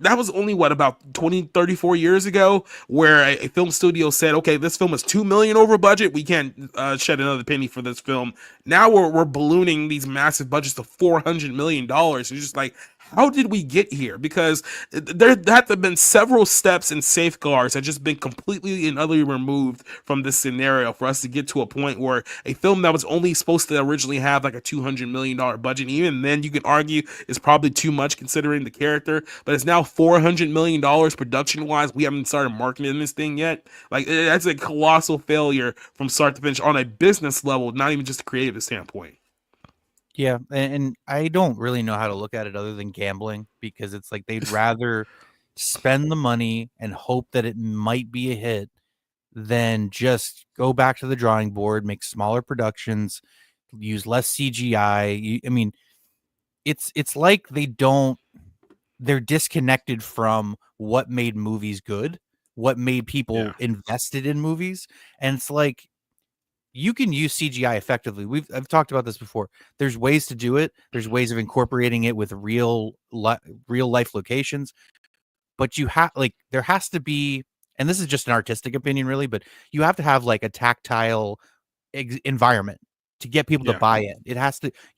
that was only what, about 20, 34 years ago, where a film studio said, okay, this film is 2 million over budget, we can't shed another penny for this film. Now we're ballooning these massive budgets to $400 million. It's just like, how did we get here? Because there had to have been several steps and safeguards that just been completely and utterly removed from this scenario for us to get to a point where a film that was only supposed to originally have like a $200 million budget, even then you can argue is probably too much considering the character, but it's now $400 million production wise. We haven't started marketing this thing yet. Like, that's a colossal failure from start to finish on a business level, not even just a creative standpoint. Yeah, and I don't really know how to look at it other than gambling, because it's like they'd rather spend the money and hope that it might be a hit than just go back to the drawing board, make smaller productions, use less CGI. I mean, it's like they're disconnected from what made movies good, what made Yeah. people invested in movies, and it's like you can use CGI effectively. I've talked about this before. There's ways to do it. There's ways of incorporating it with real life locations, but you have like there has to be, and this is just an artistic opinion really, but you have to have like a tactile environment to get people to Yeah. buy in.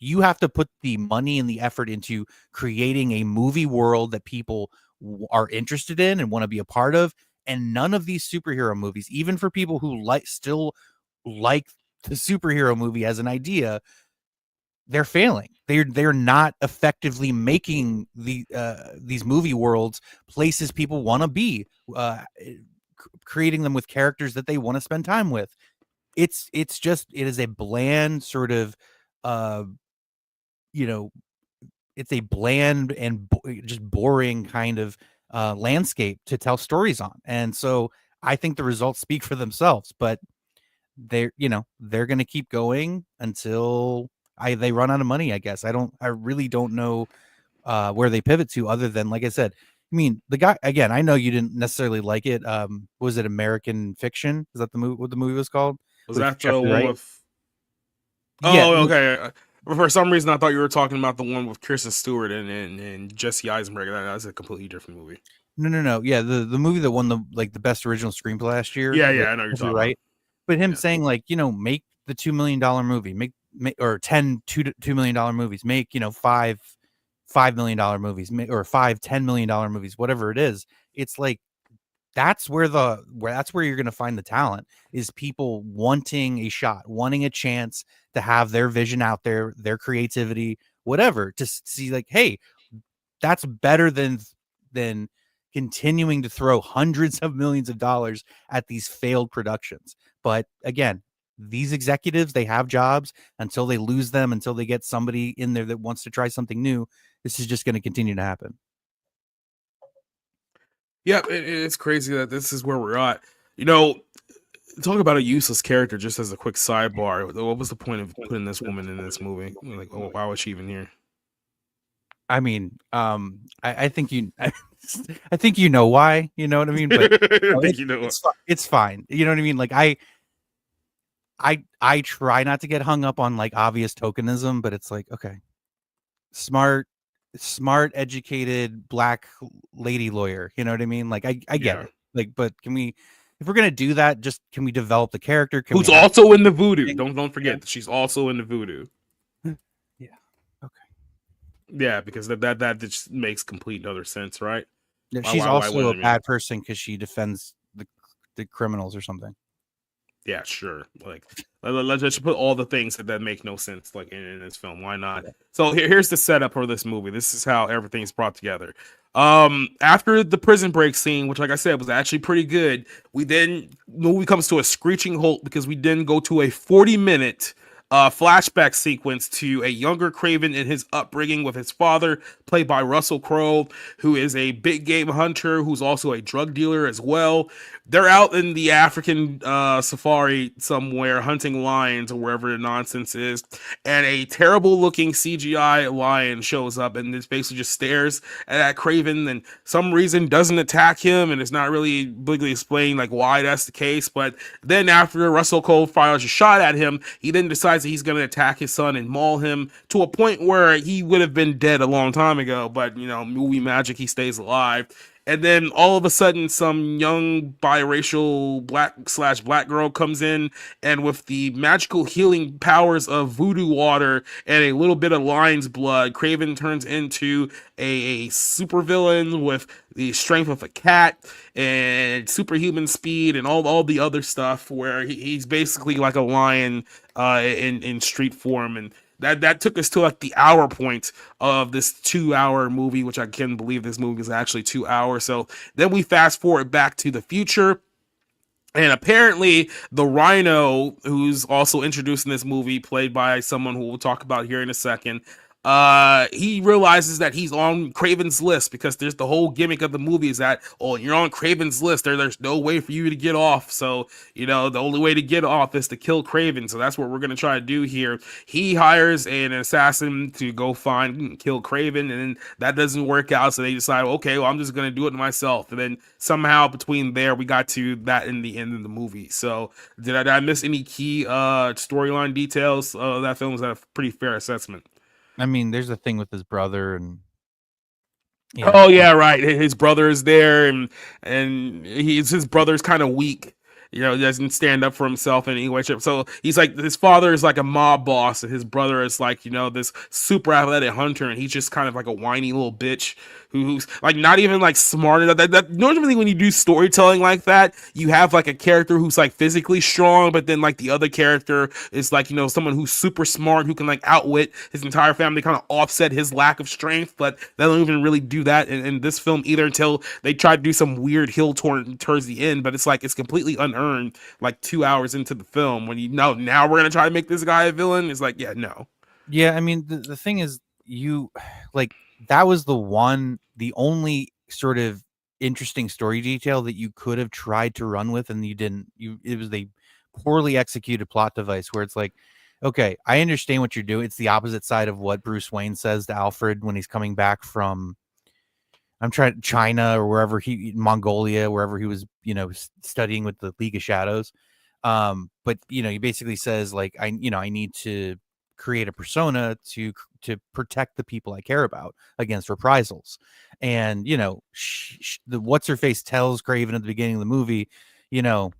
You have to put the money and the effort into creating a movie world that people are interested in and want to be a part of. And none of these superhero movies, even for people who still like the superhero movie as an idea, they're failing. They're not effectively making these movie worlds places people want to be, creating them with characters that they want to spend time with. It is a bland sort of, uh, you know, it's a bland and just boring kind of landscape to tell stories on. And so I think the results speak for themselves. But they're going to keep going until they run out of money, I guess. I really don't know where they pivot to, other than, like I said, I mean, the guy, again, I know you didn't necessarily like it. Was it American Fiction? Is that the movie, what the movie was called? Was With that the Jeffrey one Wright? with? Yeah, Oh, okay. For some reason, I thought you were talking about the one with Kirsten Stewart and Jesse Eisenberg. That's a completely different movie. no. Yeah, the movie that won the best original screenplay last year Yeah, with yeah, I know what you're Jeffrey talking about. Wright. But him Yeah, saying, like, make the $2 million movie, make or 2 $2 million movies, make, $5 million movies, or five $10 million movies, whatever it is. It's like, that's where you're going to find the talent, is people wanting a shot, wanting a chance to have their vision out there, their creativity, whatever, to see, like, hey, that's better than continuing to throw hundreds of millions of dollars at these failed productions. But again, these executives, they have jobs until they lose them, until they get somebody in there that wants to try something new. This is just going to continue to happen. yeah. It's crazy that this is where we're at. You know, talk about a useless character. Just as a quick sidebar, what was the point of putting this woman in this movie? Like, oh, why was she even here? I mean, I think I think you know why. You know what I mean? But I think you know what. it's fine. You know what I mean? Like, I try not to get hung up on, like, obvious tokenism, but it's like, okay, smart, educated black lady lawyer. You know what I mean? Like, I get Yeah, it. Like, but if we're gonna do that, just can we develop the character? Can we who's have also in the voodoo? thing? Don't forget that she's also in the voodoo. Yeah. Okay. Yeah, because that just makes complete other sense, right? Yeah, Why she's why also a wouldn't it? bad person because she defends the criminals or something. Yeah, sure. Like, let's just put all the things that make no sense, like, in this film. Why not? So here's the setup for this movie. This is how everything's brought together. After the prison break scene, which, like I said, was actually pretty good, movie comes to a screeching halt because we then go to a 40-minute flashback sequence to a younger Kraven and his upbringing with his father, played by Russell Crowe, who is a big game hunter who's also a drug dealer as well. They're out in the African safari somewhere hunting lions or wherever the nonsense is, and a terrible looking CGI lion shows up and it basically just stares at Kraven and some reason doesn't attack him, and it's not really bigly explained like why that's the case. But then after Russell Crowe fires a shot at him, he then decides that he's going to attack his son and maul him to a point where he would have been dead a long time ago, but movie magic, he stays alive. And then all of a sudden, some young biracial black girl comes in, and with the magical healing powers of voodoo water and a little bit of lion's blood, Kraven turns into a supervillain with the strength of a cat and superhuman speed and all the other stuff. Where he's basically like a lion in street form, and that took us to like the hour point of this 2 hour movie, which I can't believe this movie is actually 2 hours. So then we fast forward back to the future. And apparently, the Rhino, who's also introduced in this movie, played by someone who we'll talk about here in a second, he realizes that he's on Kraven's list because there's the whole gimmick of the movie is that, oh, you're on Kraven's list. There's no way for you to get off. So, the only way to get off is to kill Kraven. So that's what we're going to try to do here. He hires an assassin to go find and kill Kraven, and then that doesn't work out. So they decide, okay, well, I'm just going to do it myself. And then somehow between there, we got to that in the end of the movie. So did I miss any key storyline details of that film? Is that a pretty fair assessment? I mean, there's a thing with his brother, and Oh yeah, right. His brother is there, and his brother's kind of weak. He doesn't stand up for himself in any way, shape. So he's like, his father is like a mob boss, and his brother is like, this super athletic hunter, and he's just kind of like a whiny little bitch who's like not even like smart enough. That normally when you do storytelling like that, you have like a character who's like physically strong, but then like the other character is like someone who's super smart who can like outwit his entire family, kind of offset his lack of strength. But they don't even really do that in this film either until they try to do some weird hill turn towards the end. But it's like it's completely unearned. Like 2 hours into the film, when you know now we're gonna try to make this guy a villain, it's like, yeah, no. Yeah, I mean, the thing is, like, that was the only sort of interesting story detail that you could have tried to run with, and you didn't. It was, they poorly executed plot device where it's like, okay, I understand what you're doing. It's the opposite side of what Bruce Wayne says to Alfred when he's coming back from, I'm trying, China or wherever Mongolia, wherever he was, studying with the League of Shadows. But he basically says like, I need to create a persona to protect the people I care about against reprisals. And the what's her face tells Kraven at the beginning of the movie, you know,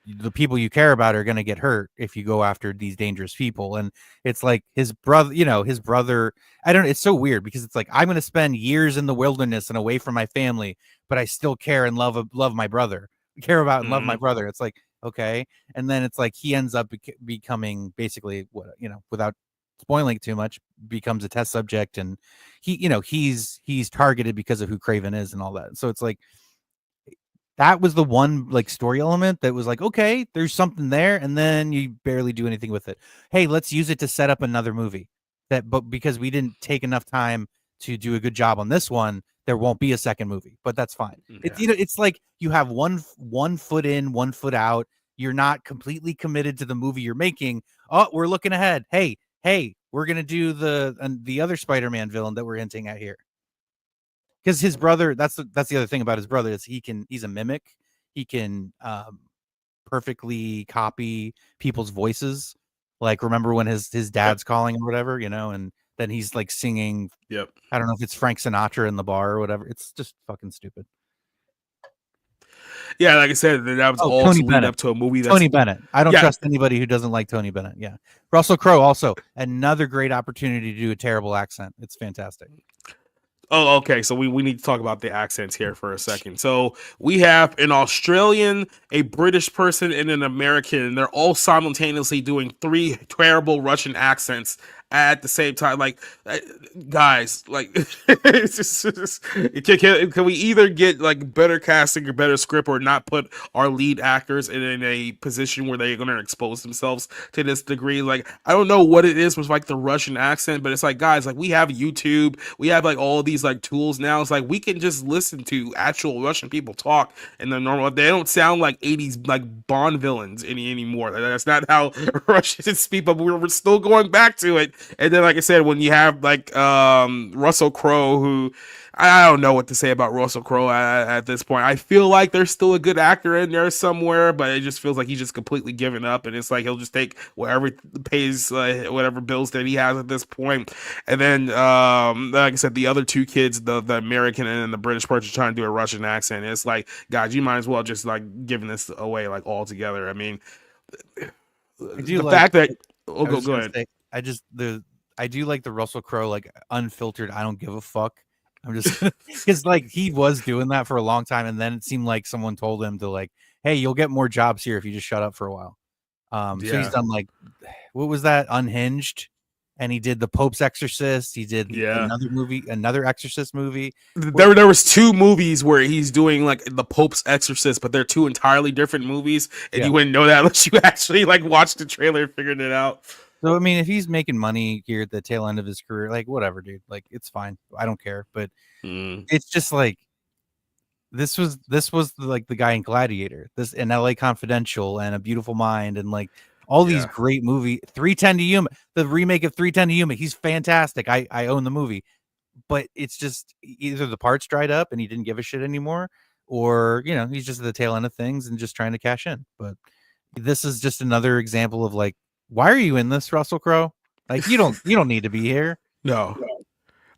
the people you care about are going to get hurt if you go after these dangerous people. And it's like his brother, I don't know, it's so weird because it's like, I'm going to spend years in the wilderness and away from my family, but I still care and love my brother, care about and love my Mhm. brother. It's like, okay. And then it's like he ends up becoming basically what, without spoiling too much, becomes a test subject. And he's targeted because of who Kraven is and all that. So it's like, that was the one like story element that was like, okay, there's something there, and then you barely do anything with it. Hey, let's use it to set up another movie. But because we didn't take enough time to do a good job on this one, there won't be a second movie. But that's fine. It's Yeah. it's like you have one foot in, one foot out. You're not completely committed to the movie you're making. Oh, we're looking ahead. Hey, we're gonna do the other Spider-Man villain that we're hinting at here, because his brother, that's the other thing about his brother, is he's a mimic. He can perfectly copy people's voices. Like, remember when his Yep. dad's calling or whatever, and then he's like singing, Yep. I don't know if it's Frank Sinatra in the bar or whatever. It's just fucking stupid. Yeah, like I said, that was Oh, all Tony to lead Bennett. up to a movie that's Tony Bennett. I don't yeah. trust anybody who doesn't like Tony Bennett. Yeah. Russell Crowe, also another great opportunity to do a terrible accent. It's fantastic. Oh, okay. So we need to talk about the accents here for a second. So we have an Australian, a British person, and an American. And they're all simultaneously doing three terrible Russian accents at the same time. Like, guys, like, can we either get like better casting or better script, or not put our lead actors in a position where they're going to expose themselves to this degree? Like, I don't know what it is with like the Russian accent, but it's like, guys, like we have YouTube, we have like all these like tools now. It's like we can just listen to actual Russian people talk, and the normal, they don't sound like 80s like Bond villains anymore. That's not how Russians speak, but we're still going back to it. And then, like I said, when you have like Russell Crowe, who I don't know what to say about Russell Crowe at this point. I feel like there's still a good actor in there somewhere, but it just feels like he's just completely given up, and it's like he'll just take whatever pays whatever bills that he has at this point. And then, like I said, the other two kids, the American and then the British person, trying to do a Russian accent. It's like, guys, you might as well just like giving this away like altogether. I mean, I do the like, fact that oh, I was just go gonna ahead. say, I do like the Russell Crowe like unfiltered. I don't give a fuck. I'm just because like he was doing that for a long time, and then it seemed like someone told him to like, hey, you'll get more jobs here if you just shut up for a while. So he's Yeah, done like, what was that? Unhinged, and he did the Pope's Exorcist. He did yeah. another movie, another Exorcist movie. There was two movies where he's doing like the Pope's Exorcist, but they're two entirely different movies, and Yeah. you wouldn't know that unless you actually like watched the trailer and figured it out. So I mean, if he's making money here at the tail end of his career, like whatever, dude. Like it's fine. I don't care. But Mm, it's just like this was like the guy in Gladiator, this in LA Confidential and A Beautiful Mind, and like all these yeah. great movie 310 to Yuma, the remake of 310 to Yuma. He's fantastic. I own the movie, but it's just either the parts dried up and he didn't give a shit anymore, or he's just at the tail end of things and just trying to cash in. But this is just another example of like, why are you in this, Russell Crowe? Like you don't need to be here. No.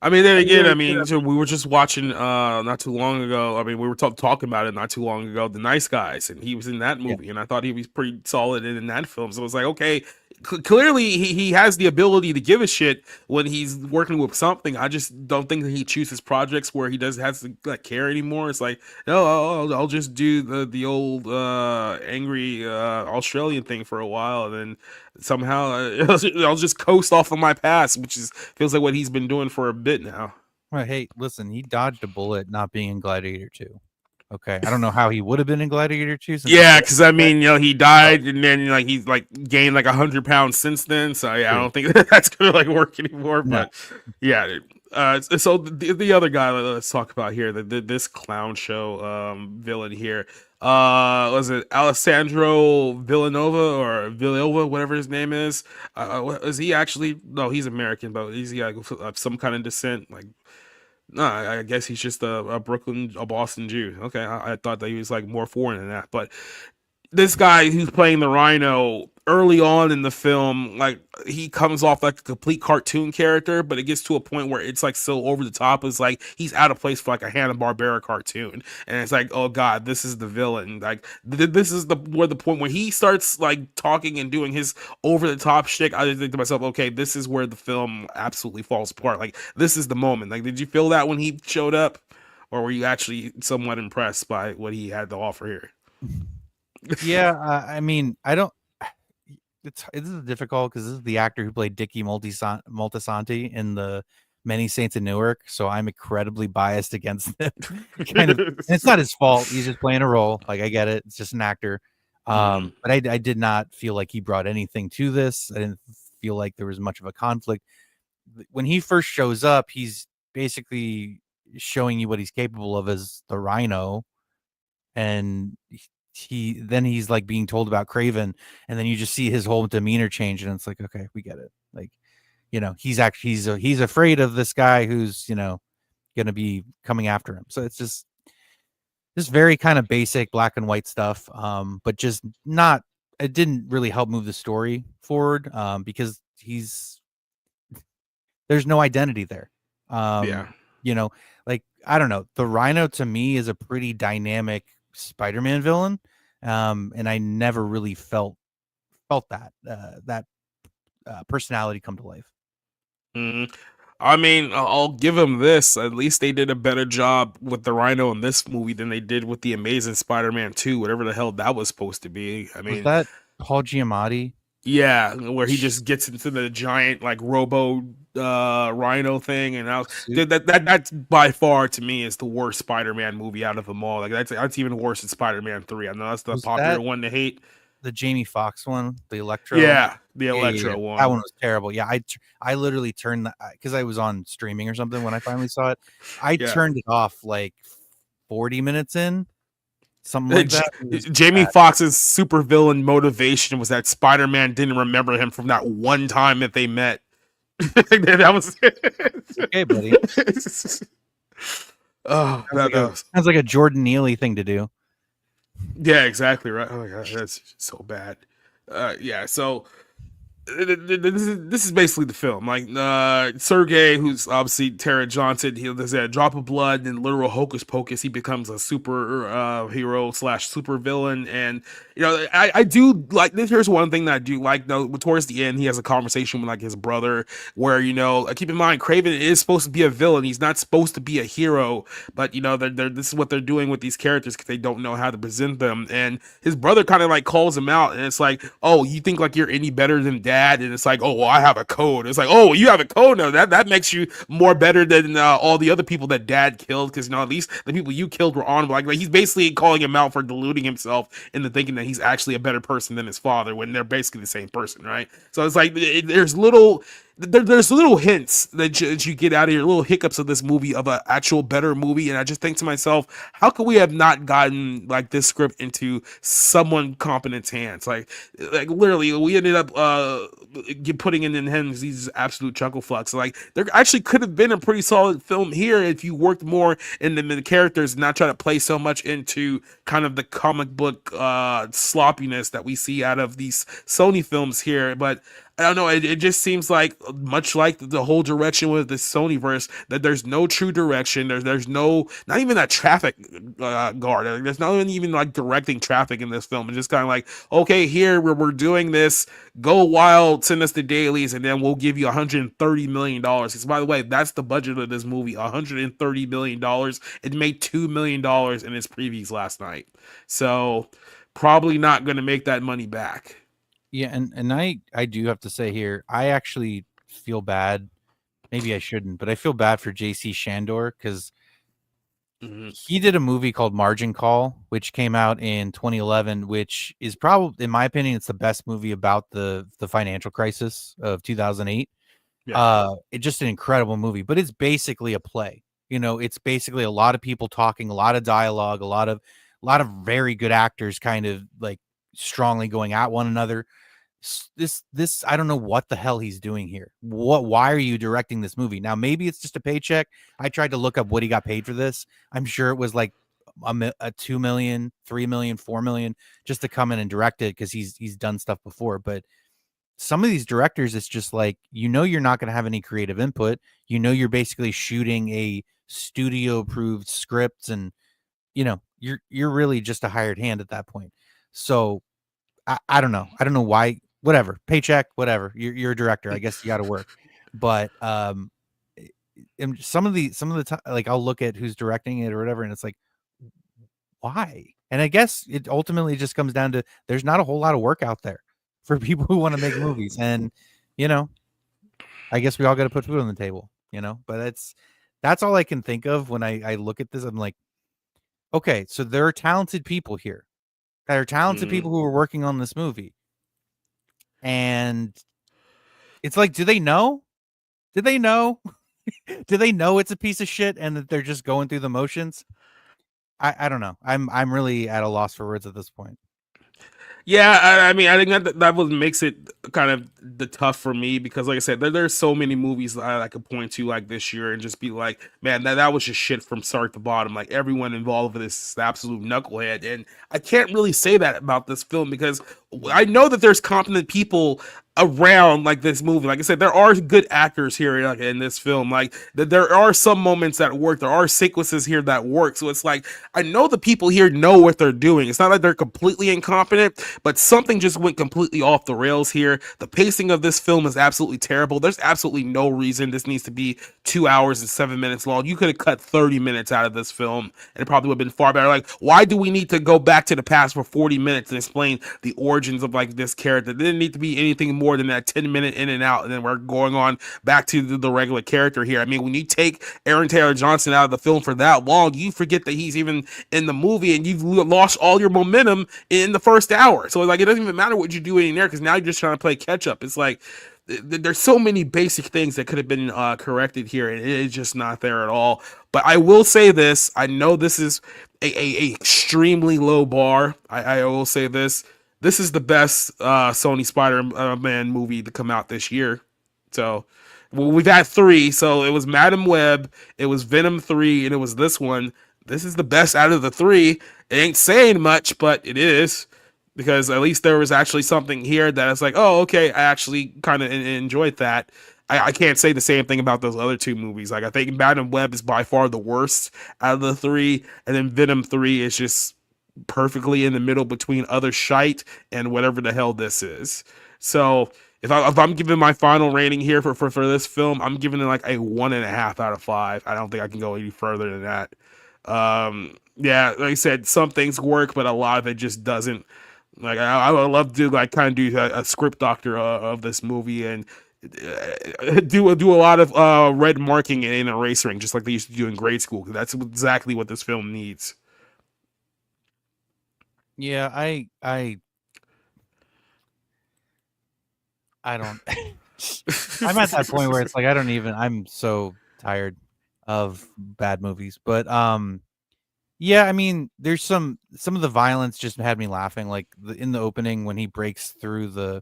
I mean, then again, I mean, so we were just watching not too long ago. I mean, we were talking about it not too long ago, The Nice Guys, and he was in that Yeah. movie, and I thought he was pretty solid in that film. So it was like, okay, clearly he has the ability to give a shit when he's working with something. I just don't think that he chooses projects where he does has to like care anymore. It's like, no, I'll just do the old angry Australian thing for a while, and then somehow I'll just coast off of my past, which is feels like what he's been doing for a bit now. Well, hey, listen, he dodged a bullet not being in Gladiator 2. Okay, I don't know how he would have been in Gladiator 2 since he Yeah, failed. because I That mean, he died, and then like he's like gained like 100 pounds since then. So yeah, I true. don't think that's gonna like work anymore. No, But yeah, dude. So the other guy let's talk about here, this clown show villain here. Was it Alessandro Villanova or Villanova, whatever his name is? Is he actually? No, he's American, but is he like of some kind of descent? Like, no, I guess he's just a Boston Jew. Okay, I thought that he was like more foreign than that, but this guy who's playing the Rhino early on in the film, like he comes off like a complete cartoon character, but it gets to a point where it's like so over the top. It's like he's out of place for like a Hanna-Barbera cartoon, and it's like, oh god, this is the villain. Like this is the point where he starts like talking and doing his over the top shtick. I just think to myself, okay, this is where the film absolutely falls apart. Like this is the moment. Like, did you feel that when he showed up, or were you actually somewhat impressed by what he had to offer here? yeah, I mean, I don't. This is difficult because this is the actor who played Dickie Moltisanti in the Many Saints in Newark, so I'm incredibly biased against him. Kind of, and it's not his fault. He's just playing a role. Like I get it. It's just an actor. Mm, But I did not feel like he brought anything to this. I didn't feel like there was much of a conflict. When he first shows up, he's basically showing you what he's capable of as the Rhino, and he's like being told about Kraven, and then you just see his whole demeanor change, and it's like, okay, we get it. Like, he's actually he's afraid of this guy who's going to be coming after him. So it's just very kind of basic black and white stuff, but just not. It didn't really help move the story forward, because there's no identity there. Um, yeah. you know, like I don't know, the Rhino to me is a pretty dynamic Spider-Man villain, and I never really felt that personality come to life. Mm. I mean, I'll give them this. At least they did a better job with the Rhino in this movie than they did with the Amazing Spider-Man 2, whatever the hell that was supposed to be. I Was mean, that Paul Giamatti? yeah, where he just gets into the giant like robo rhino thing, and I was Suit? dude, that's by far to me is the worst Spider-Man movie out of them all. Like that's even worse than Spider-Man 3. I know that's the Was popular that one to hate. the Jamie Foxx one, the Electro? Yeah, the Yeah. Electro That one. one was terrible. Yeah, I literally turned that because I was on streaming or something when I finally saw it. I Yeah. turned it off like 40 minutes in, something like that. It was Jamie bad. Foxx's supervillain motivation was that Spider-Man didn't remember him from that one time that they met. That was Okay, buddy. oh, that was Sounds like a Jordan Neely thing to do. yeah, exactly right. Oh my god, that's so bad. Yeah, so this is basically the film. Like Sergey, who's obviously Tara Johnson, he does a drop of blood and literal hocus pocus. He becomes a super hero slash super villain, and I do like this. Here's one thing that I do like though. Towards the end, he has a conversation with like his brother, where keep in mind, Craven is supposed to be a villain. He's not supposed to be a hero, but this is what they're doing with these characters because they don't know how to present them. And his brother kind of like calls him out, and it's like, oh, you think like you're any better than dad? And it's like, oh, well, I have a code. It's like, oh, you have a code now. That makes you more better than all the other people that dad killed, because at least the people you killed were honorable. Like he's basically calling him out for deluding himself into thinking that he's actually a better person than his father when they're basically the same person, right? So it's like there's there's little hints that you get out of here, little hiccups of this movie of an actual better movie, and I just think to myself, how could we have not gotten like this script into someone competent's hands? Like literally, we ended up putting in hands these absolute chuckle fucks. Like there actually could have been a pretty solid film here if you worked more in the characters and not try to play so much into kind of the comic book sloppiness that we see out of these Sony films here, but I don't know. It just seems like much like the whole direction with the Sony verse that there's no true direction. There's no not even that traffic guard. There's not even like directing traffic in this film. It's just kind of like, okay, here we're doing this. Go wild, send us the dailies, and then we'll give you 130 million dollars. Because by the way, that's the budget of this movie, 130 million dollars. It made $2 million in its previews last night, so probably not going to make that money back. Yeah, and I do have to say here, I actually feel bad. Maybe I shouldn't, but I feel bad for JC Shandor because Mhm. he did a movie called Margin Call, which came out in 2011, which is probably, in my opinion, it's the best movie about the financial crisis of 2008. Yeah. It's just an incredible movie, but it's basically a play. You know, it's basically a lot of people talking, a lot of dialogue, a lot of very good actors kind of like strongly going at one another. This I don't know what the hell he's doing here. Why are you directing this movie? Now maybe it's just a paycheck. I tried to look up what he got paid for this. I'm sure it was like a 2 million, 3 million, 4 million just to come in and direct it because he's done stuff before. But some of these directors, it's just like, you're not going to have any creative input. You're basically shooting a studio approved script, and you're really just a hired hand at that point. So I don't know. I don't know why. Whatever, paycheck, whatever. You're a director. I guess you got to work. But and some of the time, like I'll look at who's directing it or whatever, and it's like, why? And I guess it ultimately just comes down to there's not a whole lot of work out there for people who want to make movies, and you know, I guess we all got to put food on the table, But that's all I can think of when I look at this. I'm like, okay, so there are talented people here. There are talented Mhm. people who are working on this movie. And it's like, do they know? Do they know? Do they know it's a piece of shit and that they're just going through the motions? I don't know. I'm really at a loss for words at this point. Yeah, I mean, I think that what makes it kind of the tough for me because, like I said, there's so many movies that I could point to like this year and just be like, man, that was just shit from start to bottom. Like everyone involved with this is the absolute knucklehead, and I can't really say that about this film because I know that there's competent people around like this movie. Like I said, there are good actors here like, in this film. Like there are some moments that work. There are sequences here that work. So it's like I know the people here know what they're doing. It's not like they're completely incompetent, but something just went completely off the rails here. The pacing of this film is absolutely terrible. There's absolutely no reason this needs to be 2 hours and 7 minutes long. You could have cut 30 minutes out of this film and it probably would have been far better. Like, why do we need to go back to the past for 40 minutes and explain the origins of like this character? There didn't need to be anything more than that 10-minute in and out, and then we're going on back to the regular character here. I mean, when you take Aaron Taylor Johnson out of the film for that long, you forget that he's even in the movie and you've lost all your momentum in the first hour. So like it doesn't even matter what you do in there because now you're just trying to play catch up. It's like there's so many basic things that could have been corrected here, and it's just not there at all. But I will say this: I know this is a extremely low bar. I will say this: this is the best Sony Spider-Man movie to come out this year. So, well, we've had three. So it was Madam Web, it was Venom 3, and it was this one. This is the best out of the three. It ain't saying much, but it is because at least there was actually something here that it's like, oh, okay, I actually kind of enjoyed that. I can't say the same thing about those other two movies. Like I think Madam Web is by far the worst out of the three, and then Venom 3 is just perfectly in the middle between other shite and whatever the hell this is. So if I'm giving my final rating here for this film, I'm giving it like a 1.5 out of 5. I don't think I can go any further than that. Yeah, like I said, some things work, but a lot of it just doesn't. Like I would love to like kind of do a script doctor of this movie and do a lot of red marking and erasing, just like they used to do in grade school. That's exactly what this film needs. Yeah, I don't. I'm at that point where it's like I don't even. I'm so tired of bad movies, but yeah, I mean, there's some of the violence just had me laughing. Like in the opening when he breaks through the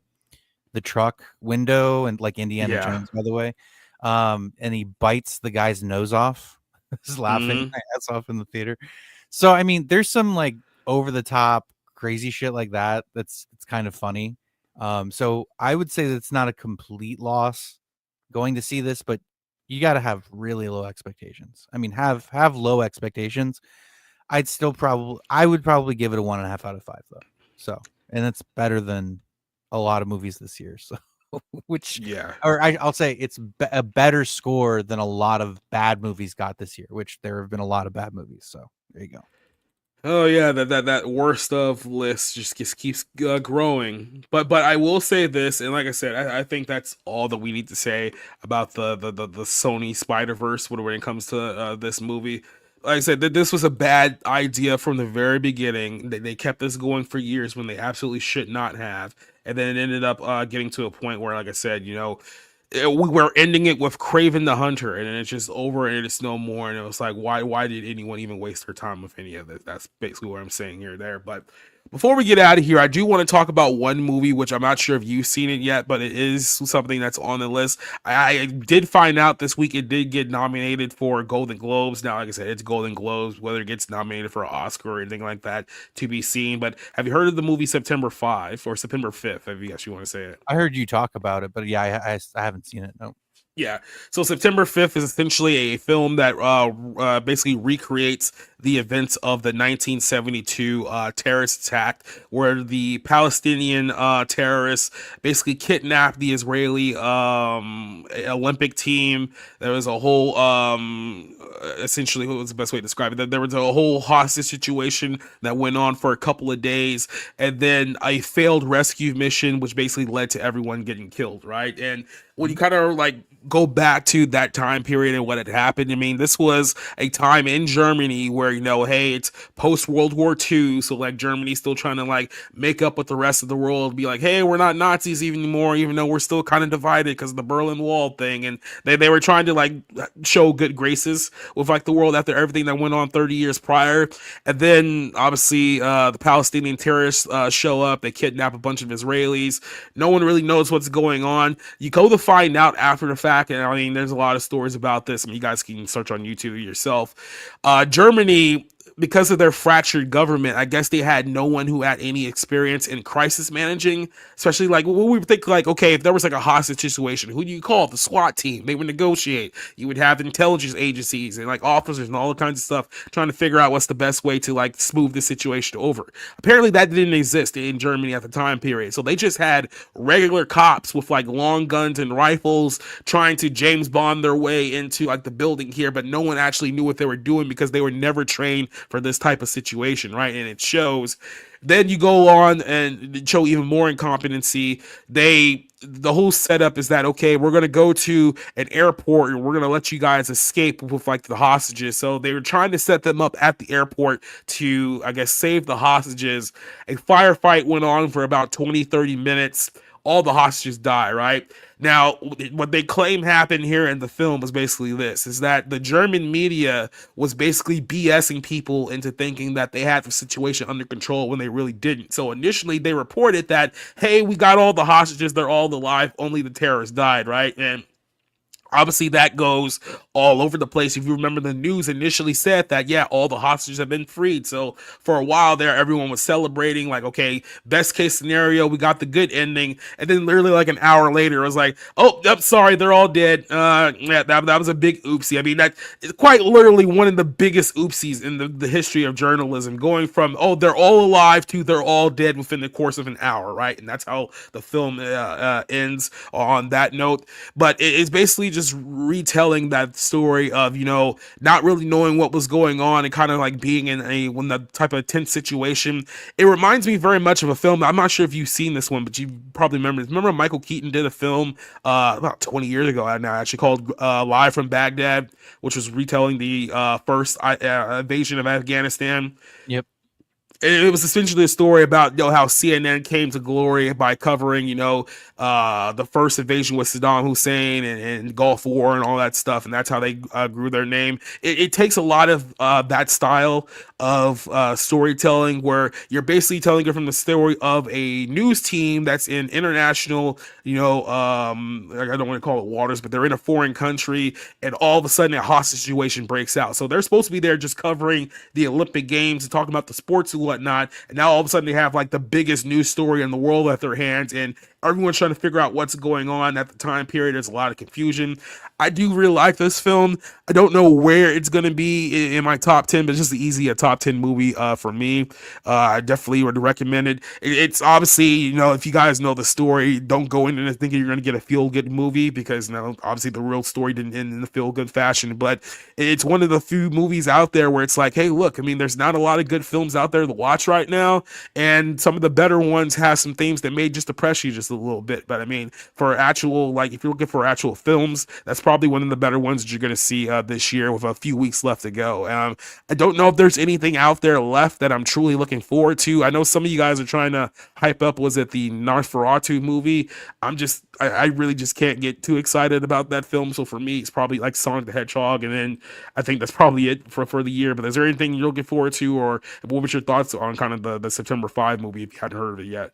truck window and like Indiana Yeah. Jones, by the way, and he bites the guy's nose off. Just laughing Mm-hmm. my ass off in the theater. So I mean, there's some like over the top crazy shit like that. It's kind of funny. So I would say that's not a complete loss going to see this, but you got to have really low expectations. I mean, have low expectations. I would probably give it a 1.5 out of 5 though. So, and it's better than a lot of movies this year. So, which, Yeah. or I'll say it's a better score than a lot of bad movies got this year, which there have been a lot of bad movies. So there you go. Oh yeah, that worst of list just keeps growing. But I will say this, and like I said, I think that's all that we need to say about the Sony Spider Verse when it comes to this movie. like I said, that this was a bad idea from the very beginning. They kept this going for years when they absolutely should not have, and then it ended up getting to a point where, like I said, we were ending it with Kraven the Hunter, and then it's just over and it's no more. And it was like, why did anyone even waste their time with any of this? That's basically what I'm saying here, there. But before we get out of here, I do want to talk about one movie, which I'm not sure if you've seen it yet, but it is something that's on the list. I did find out this week it did get nominated for Golden Globes. Now, like I said, it's Golden Globes. Whether it gets nominated for an Oscar or anything like that to be seen. But have you heard of the movie September 5 or September 5th, if you guess you want to say it? I heard you talk about it, but yeah, I haven't seen it. No. Yeah. So September 5th is essentially a film that basically recreates the events of the 1972 terrorist attack, where the Palestinian terrorists basically kidnapped the Israeli Olympic team. There was a whole, essentially, what was the best way to describe it? There was a whole hostage situation that went on for a couple of days, and then a failed rescue mission, which basically led to everyone getting killed, right? And when you kind of like go back to that time period and what had happened, I mean, this was a time in Germany where, hey, it's post World War II. So like Germany's still trying to like make up with the rest of the world, be like, hey, we're not Nazis even anymore, even though we're still kind of divided because of the Berlin Wall thing. And they were trying to like show good graces with like the world after everything that went on 30 years prior. And then obviously the Palestinian terrorists show up, they kidnap a bunch of Israelis. No one really knows what's going on. You go to find out after the fact, and I mean, there's a lot of stories about this. I mean, you guys can search on YouTube yourself. Germany, because of their fractured government, I guess they had no one who had any experience in crisis managing, especially like when we think like, okay, if there was like a hostage situation, who do you call? The SWAT team. They would negotiate. You would have intelligence agencies and like officers and all kinds of stuff trying to figure out what's the best way to like smooth the situation over. Apparently that didn't exist in Germany at the time period. So they just had regular cops with like long guns and rifles trying to James Bond their way into like the building here, but no one actually knew what they were doing because they were never trained for this type of situation, right? And it shows. Then you go on and show even more incompetency. The whole setup is that, okay, we're gonna go to an airport and we're gonna let you guys escape with like the hostages. So they were trying to set them up at the airport to, I guess, save the hostages. A firefight went on for about 20-30 minutes. All the hostages die, right? Now, what they claim happened here in the film was basically this, is that the German media was basically BSing people into thinking that they had the situation under control when they really didn't. So initially they reported that, hey, we got all the hostages, they're all alive, only the terrorists died, right? And obviously that goes all over the place. If you remember, the news initially said that, yeah, all the hostages have been freed. So for a while there, everyone was celebrating like, okay, best case scenario, we got the good ending. And then literally like an hour later, it was like, oh, yep, sorry, they're all dead. Yeah, that was a big oopsie. I mean, that is quite literally one of the biggest oopsies in the history of journalism, going from, oh, they're all alive to they're all dead within the course of an hour, right? And that's how the film ends on that note. But it's basically just retelling that story of, not really knowing what was going on and kind of like being in when the type of tense situation. It reminds me very much of a film. I'm not sure if you've seen this one, but you probably remember Michael Keaton did a film about 20 years ago now, actually, called Live from Baghdad, which was retelling the first invasion of Afghanistan. Yep. It was essentially a story about how CNN came to glory by covering the first invasion with Saddam Hussein and Gulf War and all that stuff, and that's how they grew their name. It takes a lot of that style of storytelling, where you're basically telling it from the story of a news team that's in international, I don't want to call it waters, but they're in a foreign country, and all of a sudden a hostage situation breaks out. So they're supposed to be there just covering the Olympic Games and talking about the sports and whatnot, and now all of a sudden they have like the biggest news story in the world at their hands, and everyone's trying to figure out what's going on at the time period. There's a lot of confusion. I do really like this film. I don't know where it's going to be in my top 10, but it's just easy a top 10 movie for me. I definitely would recommend it. It's obviously, if you guys know the story, don't go in and thinking you're going to get a feel-good movie, because obviously the real story didn't end in a feel-good fashion, but it's one of the few movies out there where it's like, hey, look, I mean, there's not a lot of good films out there to watch right now, and some of the better ones have some themes that may just depress you just a little bit. But I mean, for actual, like, if you're looking for actual films, that's probably one of the better ones that you're going to see this year with a few weeks left to go. I don't know if there's anything out there left that I'm truly looking forward to. I know some of you guys are trying to hype up, was it the Nosferatu movie? I really just can't get too excited about that film. So for me, it's probably like Sonic the Hedgehog, and then I think that's probably it for the year. But is there anything you're looking forward to, or what was your thoughts on kind of the September 5 movie if you hadn't heard of it yet?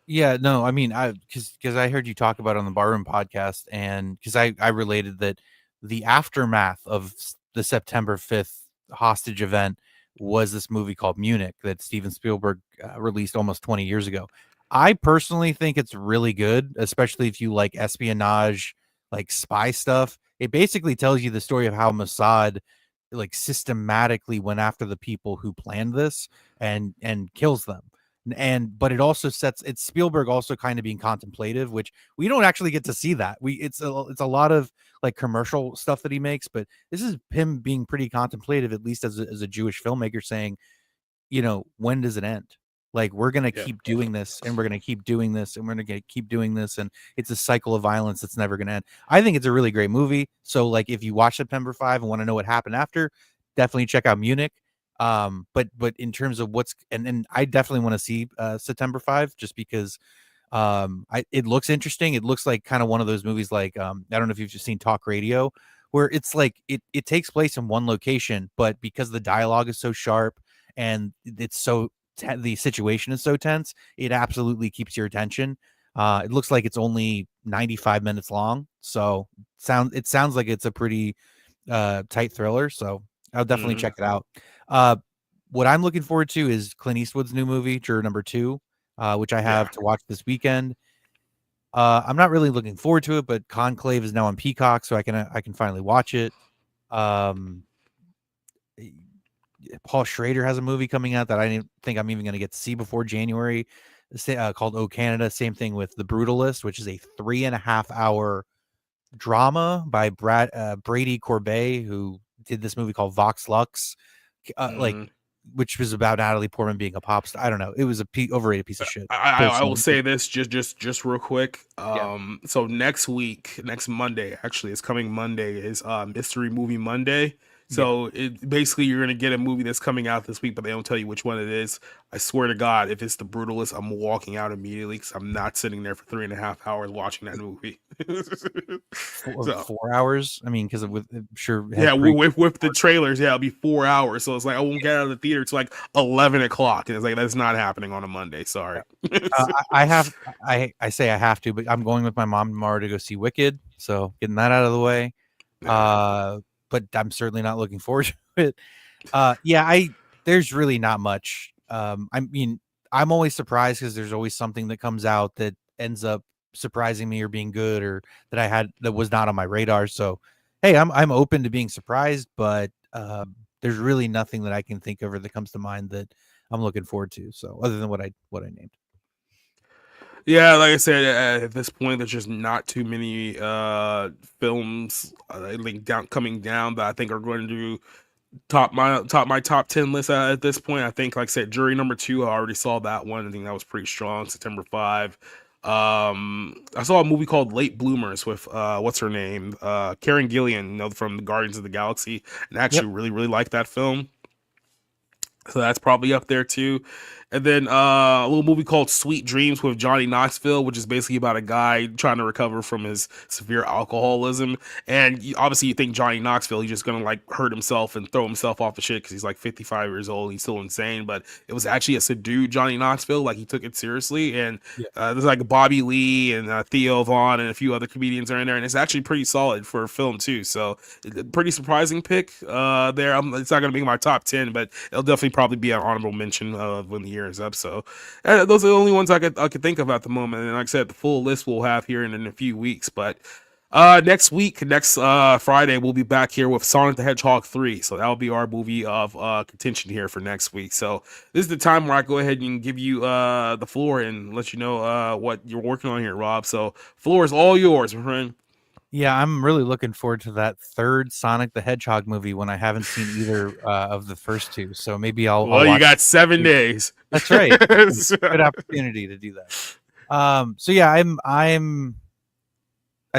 Yeah, no, I mean, because I heard you talk about it on the Barroom podcast, and because I related that the aftermath of the September 5th hostage event was this movie called Munich that Steven Spielberg released almost 20 years ago. I personally think it's really good, especially if you like espionage, like spy stuff. It basically tells you the story of how Mossad like systematically went after the people who planned this and kills them. And but it also sets it's Spielberg also kind of being contemplative, which we don't actually get to see that. It's a lot of like commercial stuff that he makes, but this is him being pretty contemplative, at least as a Jewish filmmaker, saying, when does it end? Like, we're going to Yeah. keep doing this, and we're going to keep doing this, and we're going to keep doing this. And it's a cycle of violence that's never going to end. I think it's a really great movie. So, like, if you watch September 5 and want to know what happened after, definitely check out Munich. But in terms of and I definitely want to see September 5, just because it looks interesting. It looks like kind of one of those movies like I don't know if you've just seen Talk Radio, where it's like it takes place in one location, but because the dialogue is so sharp and it's so the situation is so tense, it absolutely keeps your attention. It looks like it's only 95 minutes long, so it sounds like it's a pretty tight thriller. So I'll definitely Hmm. check it out. Uh, what I'm looking forward to is Clint Eastwood's new movie, Juror Number Two, which I Yeah. have to watch this weekend. I'm not really looking forward to it, but Conclave is now on Peacock, so I can finally watch it. Um, Paul Schrader has a movie coming out that I didn't think I'm even going to get to see before January, called Oh Canada. Same thing with The Brutalist, which is a 3.5 hour drama by Brady Corbet, who did this movie called Vox Lux, like, Hmm. which was about Natalie Portman being a pop star. I don't know. It was a overrated piece of shit, I will personally. say this just real quick. Yeah. So next week, next Monday, actually, it's coming Monday is Mystery Movie Monday. Yeah. So it basically you're gonna get a movie that's coming out this week, but they don't tell you which one it is. I swear to God, if it's The Brutalist, I'm walking out immediately because I'm not sitting there for 3.5 hours watching that movie. four So 4 hours. I mean, because I'm sure it has yeah, pre. with the trailers, yeah, it'll be 4 hours. So it's like I won't get out of the theater till like 11 o'clock, and it's like that's not happening on a Monday. Yeah. Sorry. I have I say I have to, but I'm going with my mom tomorrow to go see Wicked, so getting that out of the way. Yeah. Uh, but I'm certainly not looking forward to it. Yeah, I there's really not much. I mean, I'm always surprised because there's always something that comes out that ends up surprising me or being good, or that was not on my radar. So, hey, I'm open to being surprised, but there's really nothing that I can think of or that comes to mind that I'm looking forward to. So, other than what I named. Yeah, like I said, at this point, there's just not too many films like down coming down that I think are going to top my top 10 list at this point. I think, like I said, Jury Number Two, I already saw that one. I think that was pretty strong. September 5. I saw a movie called Late Bloomers with what's her name, Karen Gillian, from the Guardians of the Galaxy, and I Yep. actually really really like that film. So that's probably up there too. And then a little movie called Sweet Dreams with Johnny Knoxville, which is basically about a guy trying to recover from his severe alcoholism. And obviously, you think Johnny Knoxville, he's just gonna like hurt himself and throw himself off the shit because he's like 55 years old. He's still insane, but it was actually a subdued Johnny Knoxville. Like he took it seriously. And Yeah. there's like Bobby Lee and Theo Vaughn and a few other comedians are in there, and it's actually pretty solid for a film too. So pretty surprising pick there. It's not gonna be my top 10, but it'll definitely probably be an honorable mention when the year is up. So those are the only ones I could think of at the moment. And like I said, the full list we'll have here in a few weeks. But next Friday, we'll be back here with Sonic the Hedgehog 3. So that'll be our movie of contention here for next week. So this is the time where I go ahead and give you the floor and let you know what you're working on here, Rob. So floor is all yours, my friend. Yeah, I'm really looking forward to that third Sonic the Hedgehog movie when I haven't seen either of the first two. So maybe I'll Well, you watch. got 7 days. That's right. Good opportunity to do that. So yeah, I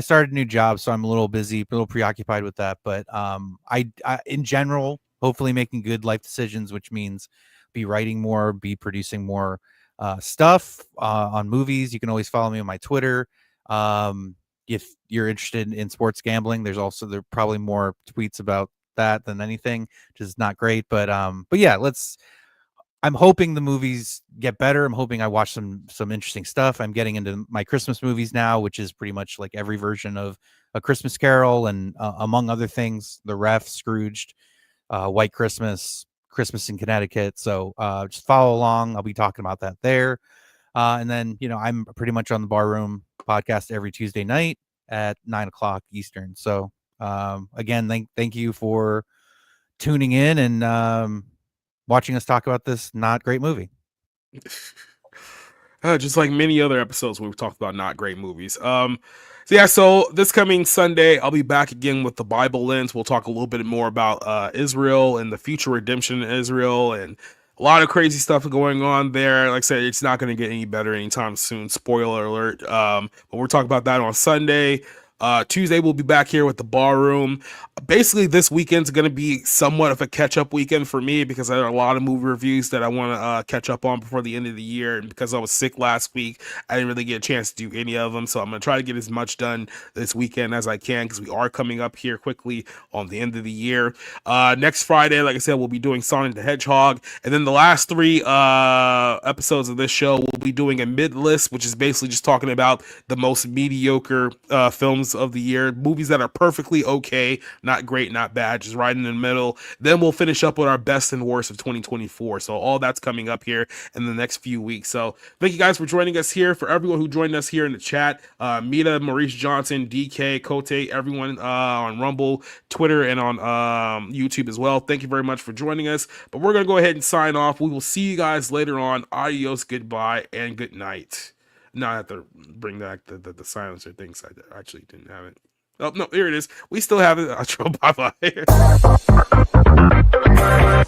started a new job, so I'm a little busy, a little preoccupied with that. But I in general, hopefully making good life decisions, which means be writing more, be producing more stuff on movies. You can always follow me on my Twitter. If you're interested in sports gambling, there probably more tweets about that than anything, which is not great. But yeah, I'm hoping the movies get better. I'm hoping I watch some interesting stuff. I'm getting into my Christmas movies now, which is pretty much like every version of A Christmas Carol and among other things, The Ref, Scrooged, White Christmas, Christmas in Connecticut. So just follow along. I'll be talking about that there. And then, I'm pretty much on the Barroom podcast every Tuesday night at 9 o'clock Eastern. So again, thank you for tuning in and watching us talk about this not great movie. Just like many other episodes where we've talked about not great movies. So this coming Sunday, I'll be back again with the Bible lens. We'll talk a little bit more about Israel and the future redemption in Israel, and a lot of crazy stuff going on there. Like I said, it's not going to get any better anytime soon. Spoiler alert. But we're talking about that on Sunday. Tuesday, we'll be back here with the Barroom. Basically, this weekend's going to be somewhat of a catch-up weekend for me because there are a lot of movie reviews that I want to catch up on before the end of the year. And because I was sick last week, I didn't really get a chance to do any of them. So I'm going to try to get as much done this weekend as I can because we are coming up here quickly on the end of the year. Next Friday, like I said, we'll be doing Sonic the Hedgehog. And then the last three episodes of this show, we'll be doing a mid-list, which is basically just talking about the most mediocre films of the year, movies that are perfectly okay, not great, not bad, just right in the middle. Then we'll finish up with our best and worst of 2024. So all that's coming up here in the next few weeks. So thank you guys for joining us here. For everyone who joined us here in the chat, Mita, Maurice Johnson, DK, Kote, everyone on Rumble, Twitter, and on YouTube as well. Thank you very much for joining us. But we're going to go ahead and sign off. We will see you guys later on. Adios, goodbye, and good night. Now I have to bring back the silencer things. I actually didn't have it. Oh, no, here it is. We still have it. Bye bye.